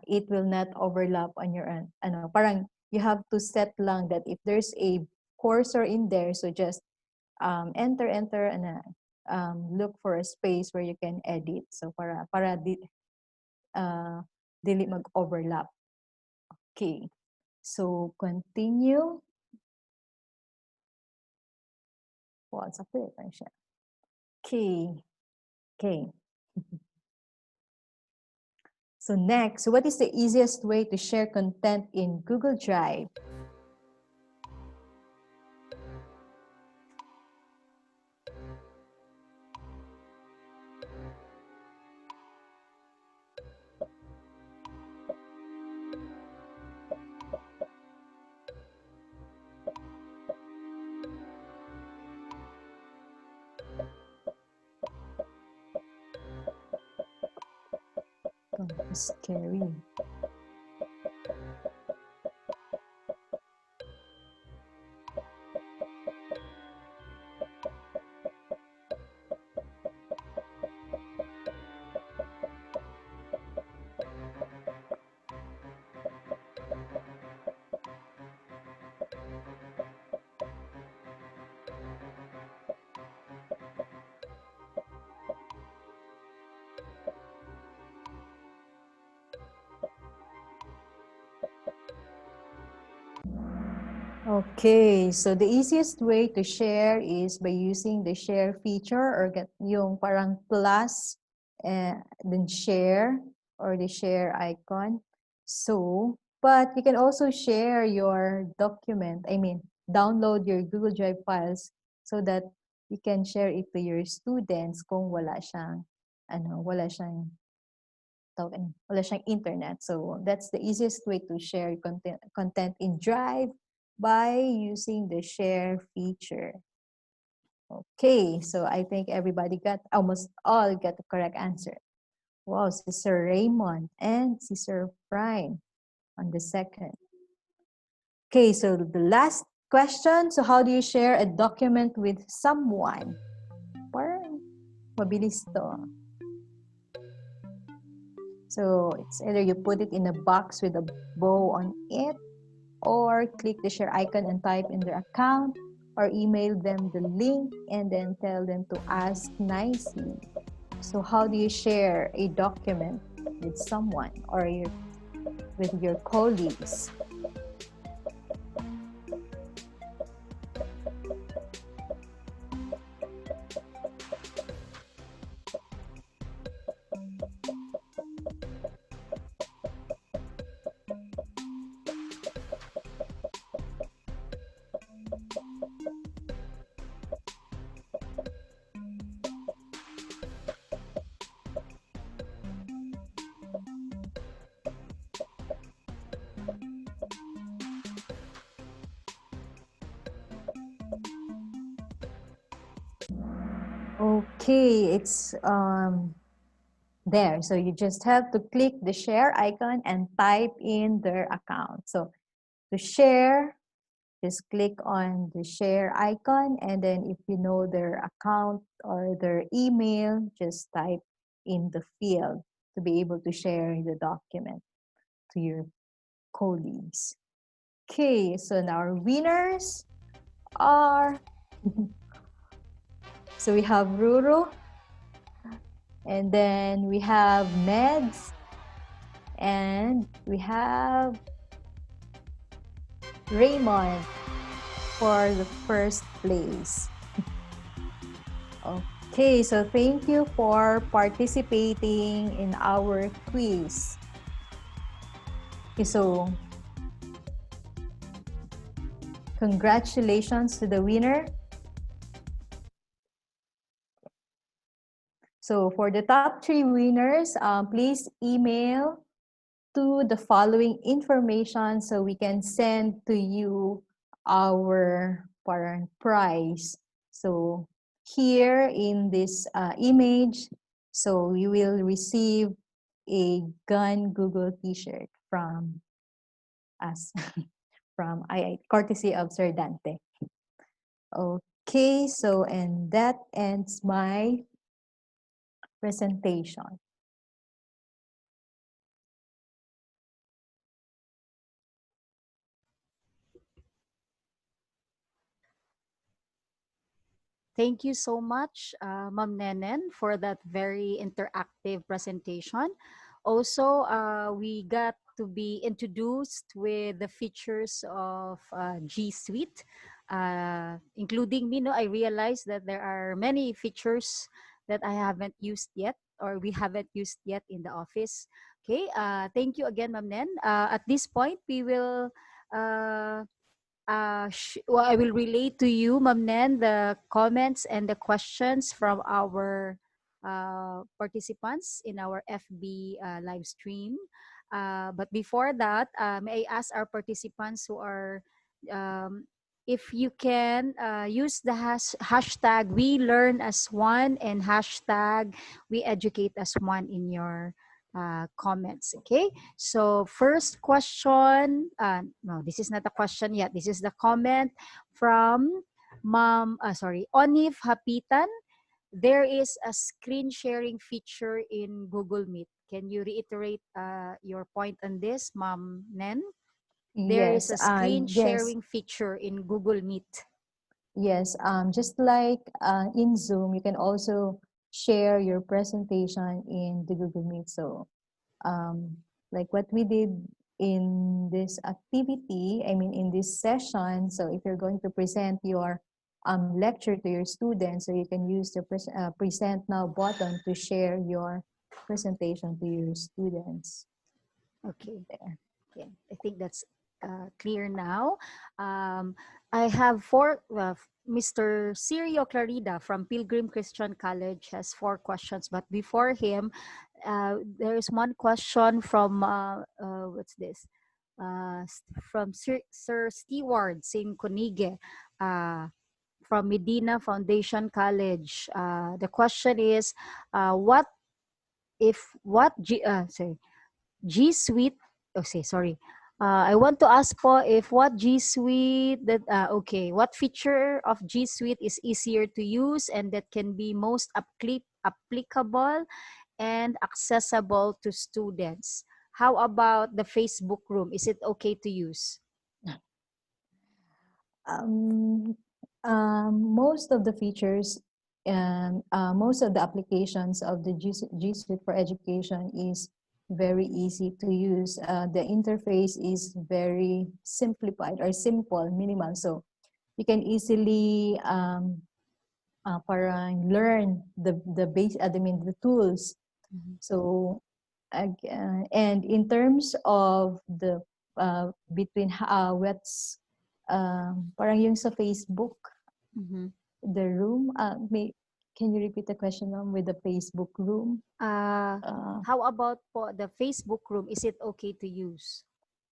it will not overlap on your parang you have to set lang that if there's a cursor in there, so just enter and look for a space where you can edit. So para dili mag-overlap. Okay, so continue. What's up there? Okay. So next, what is the easiest way to share content in Google Drive? Oh, it's scary. Okay, so the easiest way to share is by using the share feature or get yung parang plus then share or the share icon. So, but you can also share your document, download your Google Drive files so that you can share it to your students kung wala siyang wala siyang internet. So that's the easiest way to share content in Drive by using the share feature. Okay, so I think almost all got the correct answer. Wow, Sir Raymond and Sir Prime on the second. Okay, so the last question. So how do you share a document with someone? Parang mabilis to. So it's either you put it in a box with a bow on it, or click the share icon and type in their account, or email them the link and then tell them to ask nicely. So how do you share a document with someone or with your colleagues? Okay, it's there. So you just have to click the share icon and type in their account. So to share, just click on the share icon, and then if you know their account or their email, just type in the field to be able to share the document to your colleagues. Okay, so now our winners are so we have Ruru, and then we have Meds, and we have Raymond for the first place. Okay, so thank you for participating in our quiz. Okay, so congratulations to the winner. So for the top 3 winners, please email to the following information so we can send to you our parang prize. So here in this image, so you will receive a Gun Google t-shirt from us, from courtesy of Sir Dante. Okay, so and that ends my presentation. Thank you so much, Ma'am Nenen, for that very interactive presentation. Also, we got to be introduced with the features of G Suite, including me. No, I realized that there are many features that I haven't used yet, or we haven't used yet in the office. Okay, thank you again, Ma'am Nen. At this point, we will uh, well, I will relay to you, Ma'am Nen, the comments and the questions from our participants in our FB live stream. But before that, may I ask our participants who are, if you can use the hashtag we learn as one and hashtag we educate as one in your comments. Okay, so first question, no, this is not a question yet. This is the comment from Onif Hapitan. There is a screen sharing feature in Google Meet. Can you reiterate your point on this, Ma'am Nen? There is Yes, a screen yes. sharing feature in Google Meet. Yes, just like in Zoom, you can also share your presentation in the Google Meet. So, like what we did in this activity, I mean, in this session, so if you're going to present your lecture to your students, so you can use the present now button to share your presentation to your students. Okay. There. Okay, I think that's clear now. I have four. Mr. Sirio Clarida from Pilgrim Christian College has 4 questions, but before him, there is one question from what's this? From Sir Stewart Singh Konige from Medina Foundation College. The question is, what if what G, sorry, G Suite? Oh, sorry. I want to ask po if what G Suite that okay, what feature of G Suite is easier to use and that can be most applicable and accessible to students? How about the Facebook room? Is it okay to use? Um, Most of the features and most of the applications of the G Suite for Education is very easy to use. The interface is very simplified or simple, minimal. So you can easily parang learn the base, I mean the tools. So and in terms of the between what's parang yung sa Facebook, the room, can you repeat the question, ma'am, with the Facebook room? How about po the Facebook room? Is it okay to use?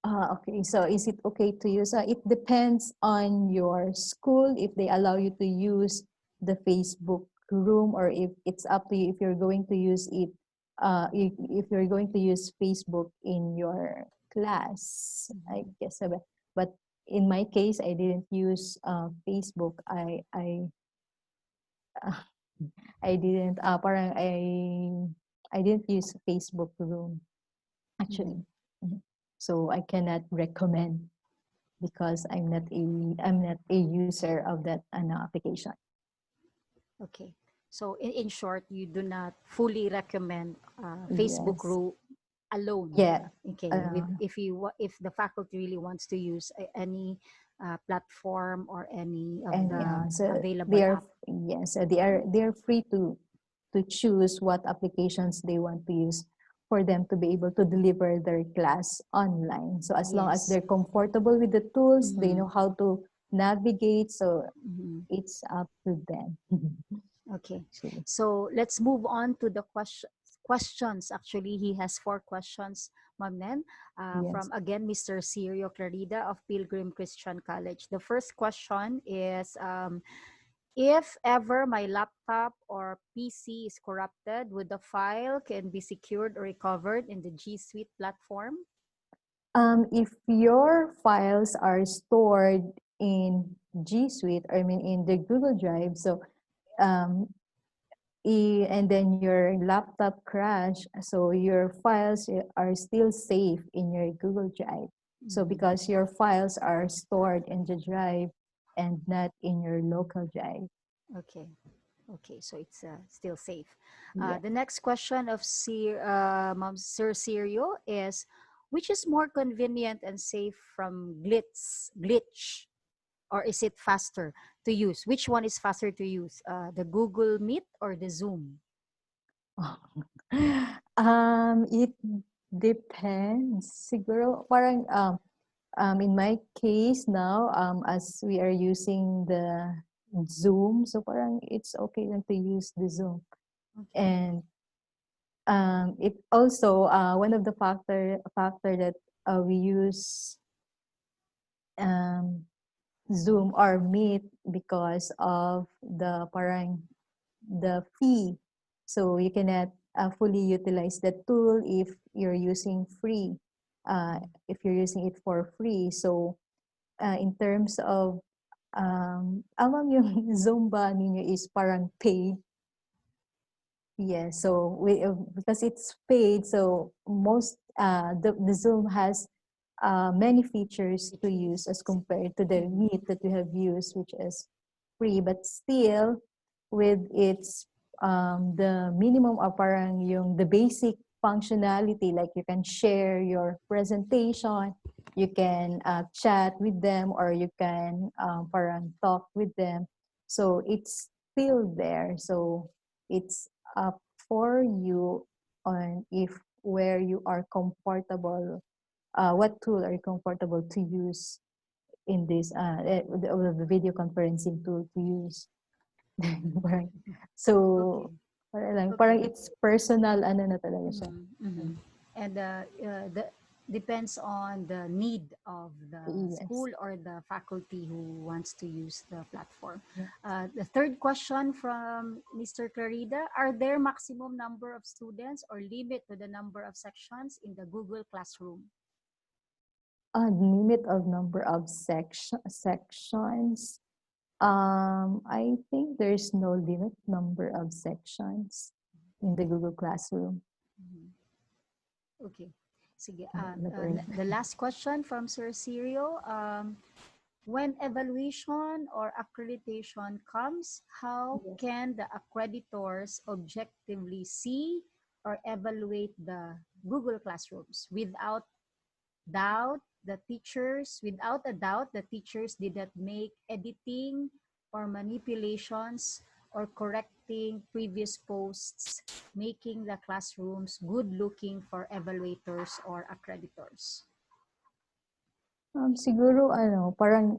Okay, so is it okay to use? It depends on your school if they allow you to use the Facebook room, or if it's up to you if you're going to use it. If you're going to use Facebook in your class, I guess. But in my case, I didn't use Facebook. Uh, I didn't. Parang I didn't use Facebook room actually. So I cannot recommend because I'm not a user of that application. Okay. So in short, you do not fully recommend Facebook Yes. room alone. Yeah. Okay. If the faculty really wants to use any platform or any of And the so available they are app. yes, they are free to choose what applications they want to use for them to be able to deliver their class online. So as long as Yes. they're comfortable with the tools, they know how to navigate. So it's up to them. Okay. Actually. So let's move on to the questions. Actually, he has 4 questions, Ma'am Nen, Yes. from again Mr. Sirio Clarida of Pilgrim Christian College. The first question is, if ever my laptop or PC is corrupted, would the file can be secured or recovered in the G Suite platform? If your files are stored in G Suite, I mean in the Google Drive, so um, and then your laptop crash, so your files are still safe in your Google Drive. So because your files are stored in the drive and not in your local drive. Okay. Okay, so it's still safe. Yeah. The next question of Sir Sirio is, which is more convenient and safe from glitch, or is it faster to use? Which one is faster to use, the Google Meet or the Zoom? It depends. Siguro, parang in my case now, as we are using the Zoom, so parang it's okay lang to use the Zoom. Okay. And it also one of the factor that we use Zoom or Meet because of the parang the fee. So you cannot fully utilize the tool if you're using free. If you're using it for free. So in terms of amang yung Zumba ninyo is parang paid. Yeah, so because it's paid, so most the Zoom has many features to use as compared to the Meet that we have used, which is free, but still with its the minimum or parang yung the basic functionality, like you can share your presentation, you can chat with them, or you can parang talk with them. So it's still there. So it's up for you on if where you are comfortable, what tool are you comfortable to use in this the video conferencing tool to use. Right. So parang it's personal ano na talaga siya. And the depends on the need of the Yes. school or the faculty who wants to use the platform. The third question from Mr. Clarida, are there maximum number of students or limit to the number of sections in the Google Classroom? limit of number of sections. I think there's no limit number of sections in the Google Classroom. Okay. Sige. Elaborate. The last question from Sir Sirio. When evaluation or accreditation comes, how Yes. can the accreditors objectively see or evaluate the Google Classrooms without without a doubt, the teachers did not make editing or manipulations or correcting previous posts, making the classrooms good looking for evaluators or accreditors? Siguro parang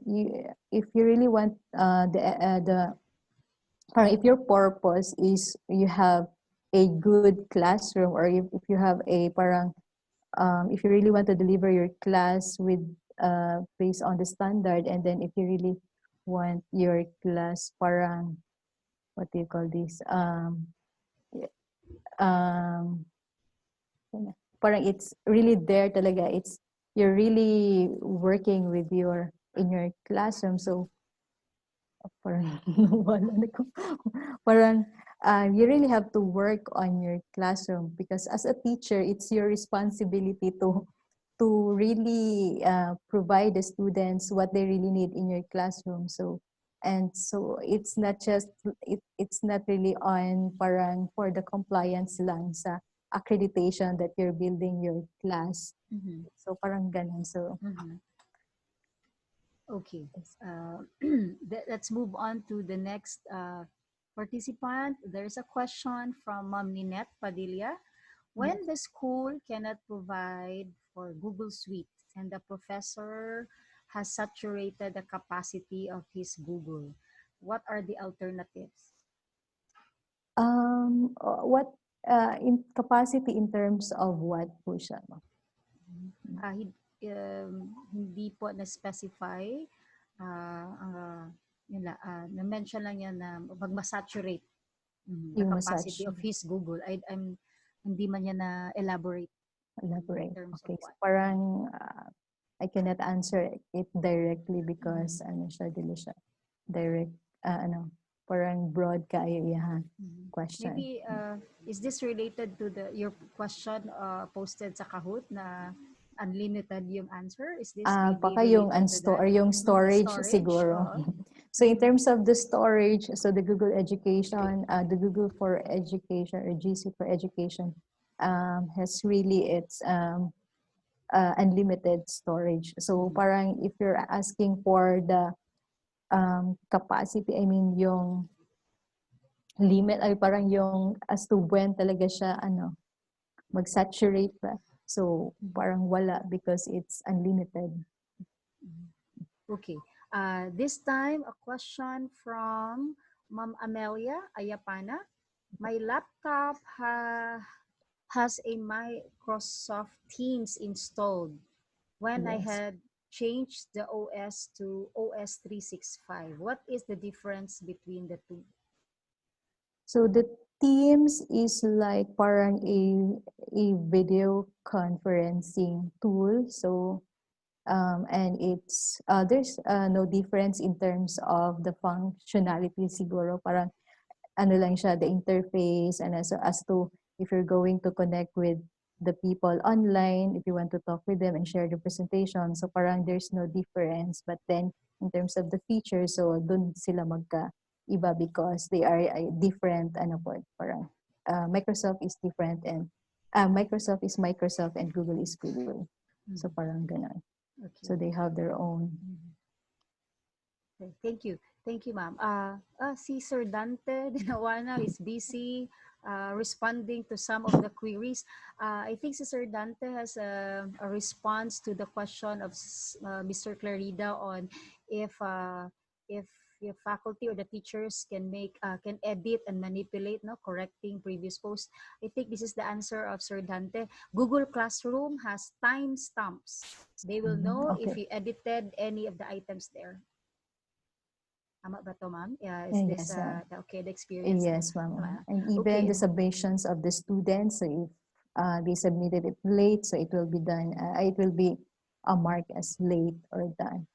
if you really want parang if your purpose is you have a good classroom, or if you have a parang if you really want to deliver your class with based on the standard, and then if you really want your class parang what do you call this um parang it's really there talaga, it's you're really working with your in your classroom, so parang wala na ko. Parang you really have to work on your classroom, because as a teacher it's your responsibility to really provide the students what they really need in your classroom. So it's not just it's not really on parang for the compliance lang sa accreditation that you're building your class. So parang ganun. So Okay. Let's move on to the next participant. There's a question from Ma'am Ninette Padilla. When the school cannot provide for Google Suite and the professor has saturated the capacity of his Google, what are the alternatives? What in capacity in terms of what po siya? Hindi po na-specify. Na-mention lang yan na mag-saturate the Yung capacity of his Google. Hindi man niya na-elaborate. Elaborate. In terms Okay. of what? So parang I cannot answer it directly because ano siya, dili siya direct parang broad kayo iyahan question. Maybe is this related to your question posted sa Kahoot na unlimited yung answer? Is this Baka yung yung storage siguro. So in terms of the storage, so the Google Education, the Google for Education or GC for Education has really its unlimited storage. So parang if you're asking for the capacity, I mean yung limit ay parang yung as to when talaga siya mag-saturate ba. So parang wala because it's unlimited. Okay. This time a question from Ma'am Amelia Ayapana. My laptop has a Microsoft Teams installed. When I had changed the OS to OS 365, what is the difference between the two? So the Teams is like parang a video conferencing tool. So and it's there's no difference in terms of the functionality siguro. Parang ano lang siya, the interface, and as to if you're going to connect with the people online, if you want to talk with them and share the presentation. So parang there's no difference. But then in terms of the features, so dun sila magka-iba because they are different, parang Microsoft is different, and Microsoft is Microsoft and Google is Google. So parang ganun. Okay. So they have their own. Okay. Thank you, ma'am. Si Sir Dante Dinawana is busy responding to some of the queries. I think si Sir Dante has a response to the question of Mr. Clarida on if your faculty or the teachers can edit and manipulate, correcting previous posts. I think this is the answer of Sir Dante. Google Classroom has timestamps. They will know if you edited any of the items there. Tama ba to, ma'am? Is this the experience? Yes, ma'am. And even the submissions of the students, so if they submitted it late, so it will be done. It will be mark as late or done,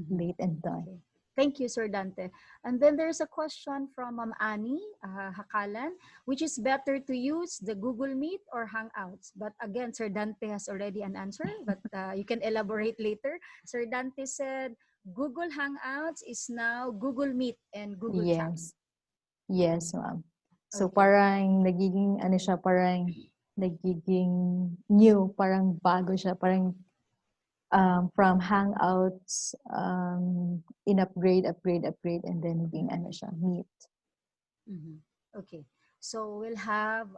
late and done. Okay. Thank you, Sir Dante. And then there's a question from Annie Hakalan, which is better to use the Google Meet or Hangouts? But again, Sir Dante has already an answer, but you can elaborate later. Sir Dante said Google Hangouts is now Google Meet and Google Chat. Yes, ma'am. So Okay. parang nagiging ano siya, parang nagiging new, parang bago siya, parang from Hangouts in upgrade, and then naging ano siya, Meet. Okay. So we'll have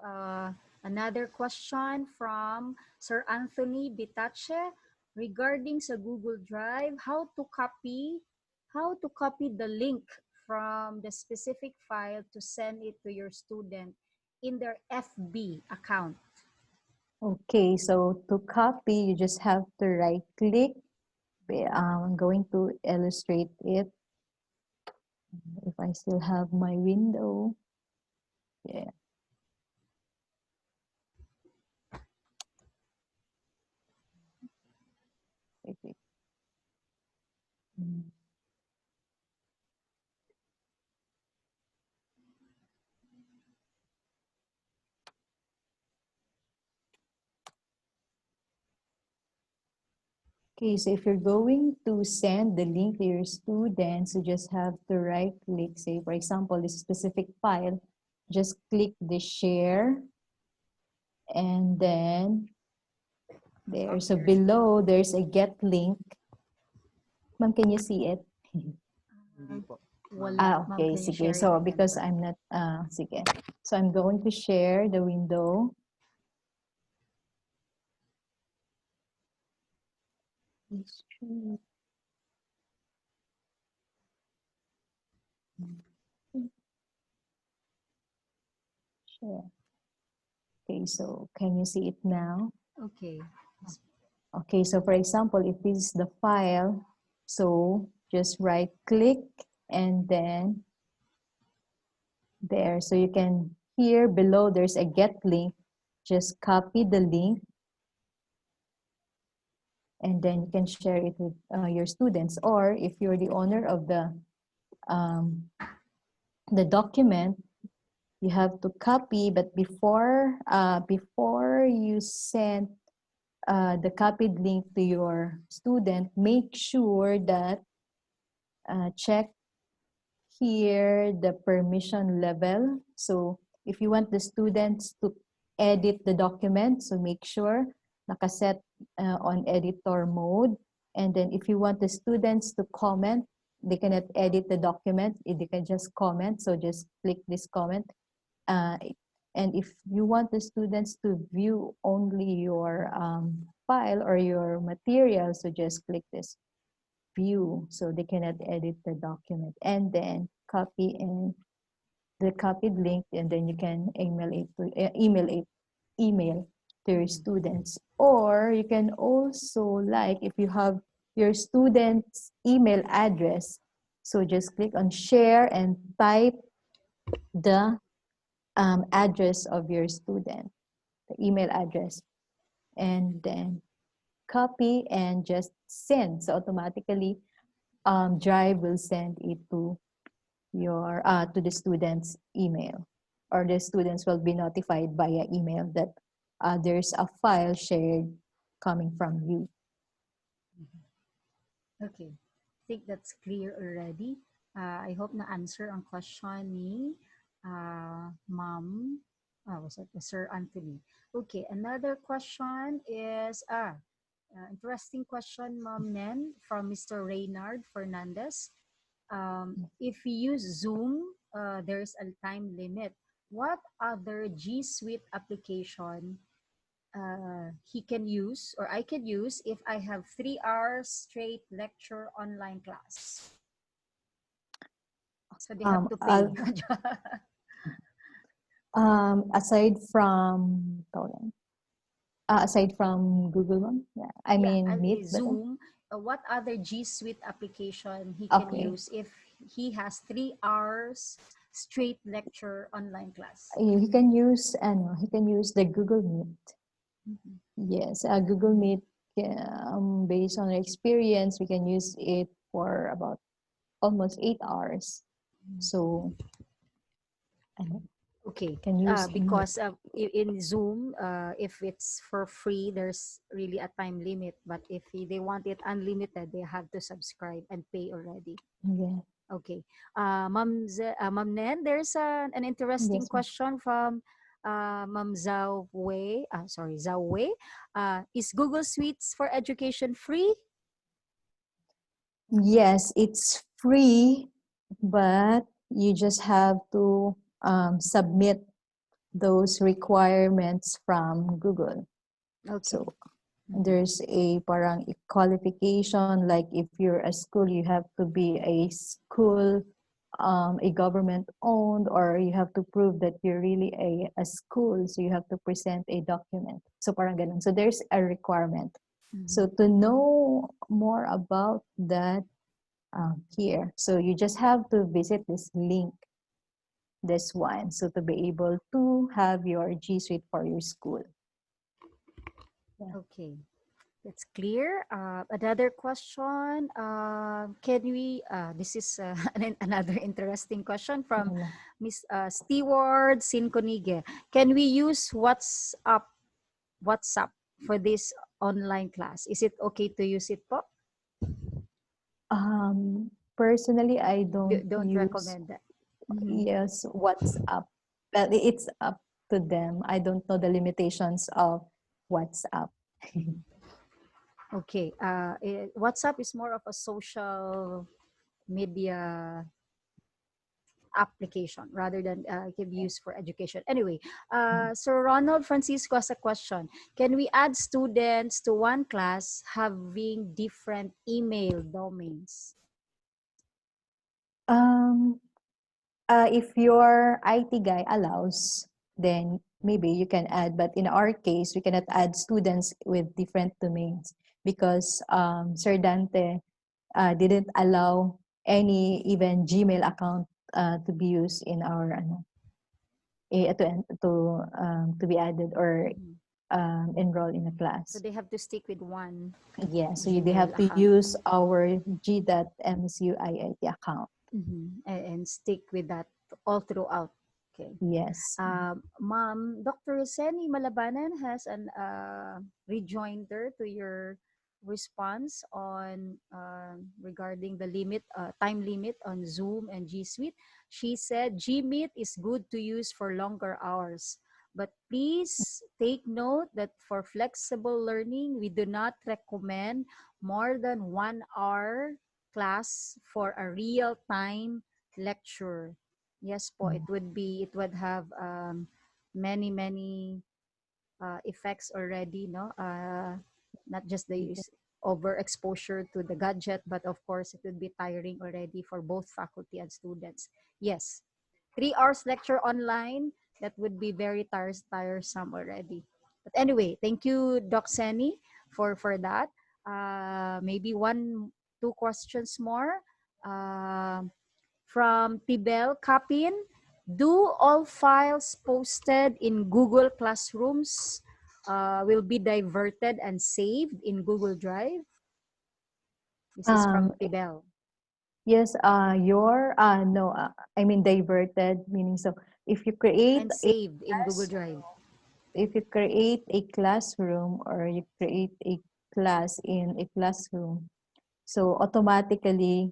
another question from Sir Anthony Bitache regarding sa Google Drive, how to copy the link from the specific file to send it to your student in their FB account. Okay, so to copy, you just have to right click. I'm going to illustrate it. If I still have my window. Yeah. Okay. Okay, so if you're going to send the link to your students, you just have to right click, say, for example, this specific file, just click the share, and then there. So below, there's a get link. Ma'am, can you see it? Okay, sige. So because I'm not, sige. So I'm going to share the window. Share. Okay, so can you see it now? Okay. Okay, so for example, if this is the file, so just right click and then there. So you can, here below, there's a get link. Just copy the link and then you can share it with your students. Or if you're the owner of the document, you have to copy, but before you send the copied link to your student, make sure that check here the permission level. So if you want the students to edit the document, so make sure nakaset on editor mode. And then if you want the students to comment, they cannot edit the document, they can just comment. So just click this comment. And if you want the students to view only your file or your material, so just click this view, so they cannot edit the document, and then copy in the copied link, and then you can email to your students. Or you can also, like, if you have your student's email address, so just click on share and type the address of your student, the email address, and then copy and just send. So automatically Drive will send it to your to the student's email, or the students will be notified via email that there's a file shared coming from you. Okay. I think that's clear already. I hope na answer ang question ni Ma'am, was it Sir Anthony? Okay, another question is interesting question, Ma'am Nen, from Mr. Reynard Fernandez. If we use Zoom, there's a time limit. What other G Suite application he can use or I can use if I have 3 hours straight lecture online class? So they have to pay. Aside from Google One, yeah. I mean Meet, Zoom. What other G Suite application he can use if he has 3 hours straight lecture online class? He can use the Google Meet. Yes, Google Meet based on our experience, we can use it for about almost 8 hours. So, ano, Okay. can use Because in Zoom, if it's for free, there's really a time limit. But if they want it unlimited, they have to subscribe and pay already. yeah. Okay. Ma'am Nen, there's an interesting Yes, ma'am. question from Ma'am Zhao Wei. Zhao Wei. Is Google Suites for Education free? Yes, it's free, but you just have to submit those requirements from Google. Okay. So there's a parang qualification, like if you're a school, you have to be a school, a government owned, or you have to prove that you're really a school. So you have to present a document. So parang ganun. So there's a requirement. So to know more about that here, so you just have to visit this link, this one, so to be able to have your G Suite for your school. Okay. That's clear. Another question. Can we, this is another interesting question from Ano? Miss Steward Sinconige. Can we use WhatsApp for this online class? Is it okay to use it po? Personally, I don't Don't use, recommend that. yes, WhatsApp. But it's up to them. I don't know the limitations of WhatsApp. Okay. WhatsApp is more of a social media application rather than can be used for education. Anyway, Sir Ronald Francisco has a question. Can we add students to one class having different email domains? If your IT guy allows, then maybe you can add. But in our case, we cannot add students with different domains because Sir Dante didn't allow any even Gmail account to be used in our to be added or enroll in a class. So they have to stick with one. Yeah, so they Gmail have to account. use our G.MSUIIT account. And stick with that all throughout. Okay. Yes. Ma'am, Dr. Roseni Malabanan has an rejoinder to your response on regarding the time limit on Zoom and G Suite. She said G Meet is good to use for longer hours, but please take note that for flexible learning, we do not recommend more than 1 hour class for a real-time lecture. Yes po, it would have many effects already, no? Not just the overexposure to the gadget, but of course it would be tiring already for both faculty and students. Yes, 3 hours lecture online, that would be very tiresome already. But anyway, thank you, Doc Seni, for that. Maybe two questions more. From Tibel Kapin, do all files posted in Google Classrooms will be diverted and saved in Google Drive? This is from Tibel. Yes, no, I mean diverted, meaning so if you create And saved in Google Drive. if you create a classroom or you create a class in a classroom, so automatically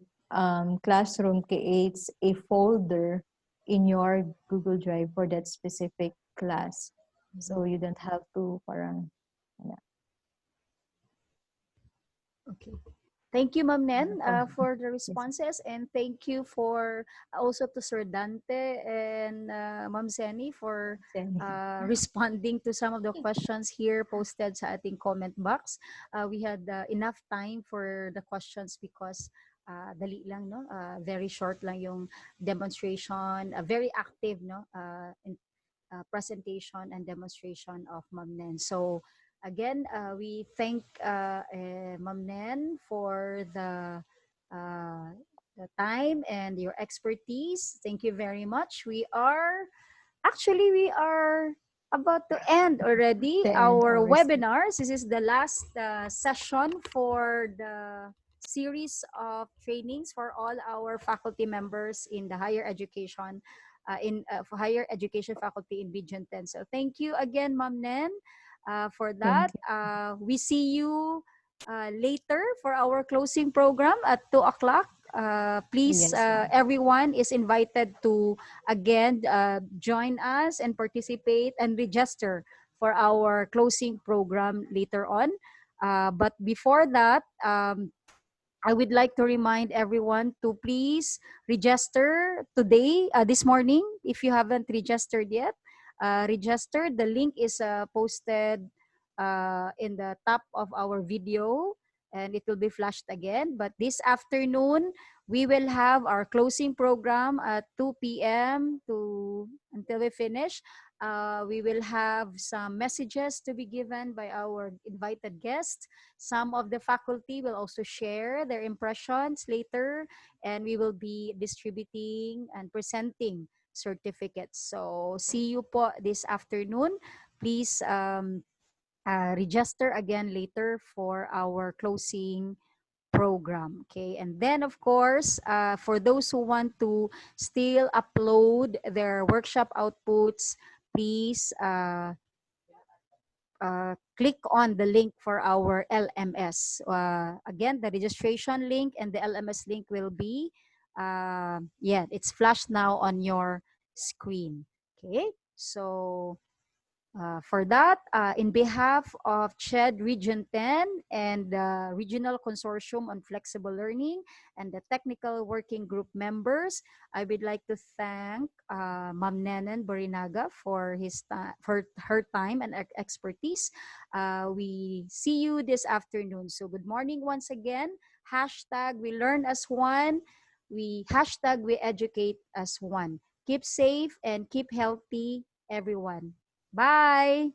classroom creates a folder in your Google Drive for that specific class. So you don't have to parang Okay. Thank you, Ma'am Nen, for the responses, and thank you for also to Sir Dante and Ma'am Seni for responding to some of the questions here posted sa ating comment box. We had enough time for the questions because dali lang, no? Very short lang yung demonstration, very active, no? Presentation and demonstration of Ma'am Nen. So again, we thank Ma'am Nen for the time and your expertise. Thank you very much. We are about to end already The end our already. webinars. This is the last session for the series of trainings for all our faculty members in the higher education, for higher education faculty in Region 10. So thank you again, Ma'am Nen, for that. We see you later for our closing program at 2 o'clock. Please, Yes, ma'am. everyone is invited to again join us and participate and register for our closing program later on. But before that, I would like to remind everyone to please register today, this morning, if you haven't registered yet. Register. The link is posted in the top of our video, and it will be flashed again. But this afternoon, we will have our closing program at 2 p.m. until we finish. We will have some messages to be given by our invited guests. Some of the faculty will also share their impressions later, and we will be distributing and presenting certificates. So see you po this afternoon. Please register again later for our closing program. Okay, and then of course, for those who want to still upload their workshop outputs, please click on the link for our LMS. Again, the registration link and the LMS link will be, yeah, it's flashed now on your screen. Okay, so for that, in behalf of CHED Region 10 and the Regional Consortium on Flexible Learning and the Technical Working Group members, I would like to thank Ma'am Nenen Borinaga for her time and expertise. We see you this afternoon. So good morning once again. Hashtag we learn as one. Hashtag we educate as one. Keep safe and keep healthy, everyone. Bye.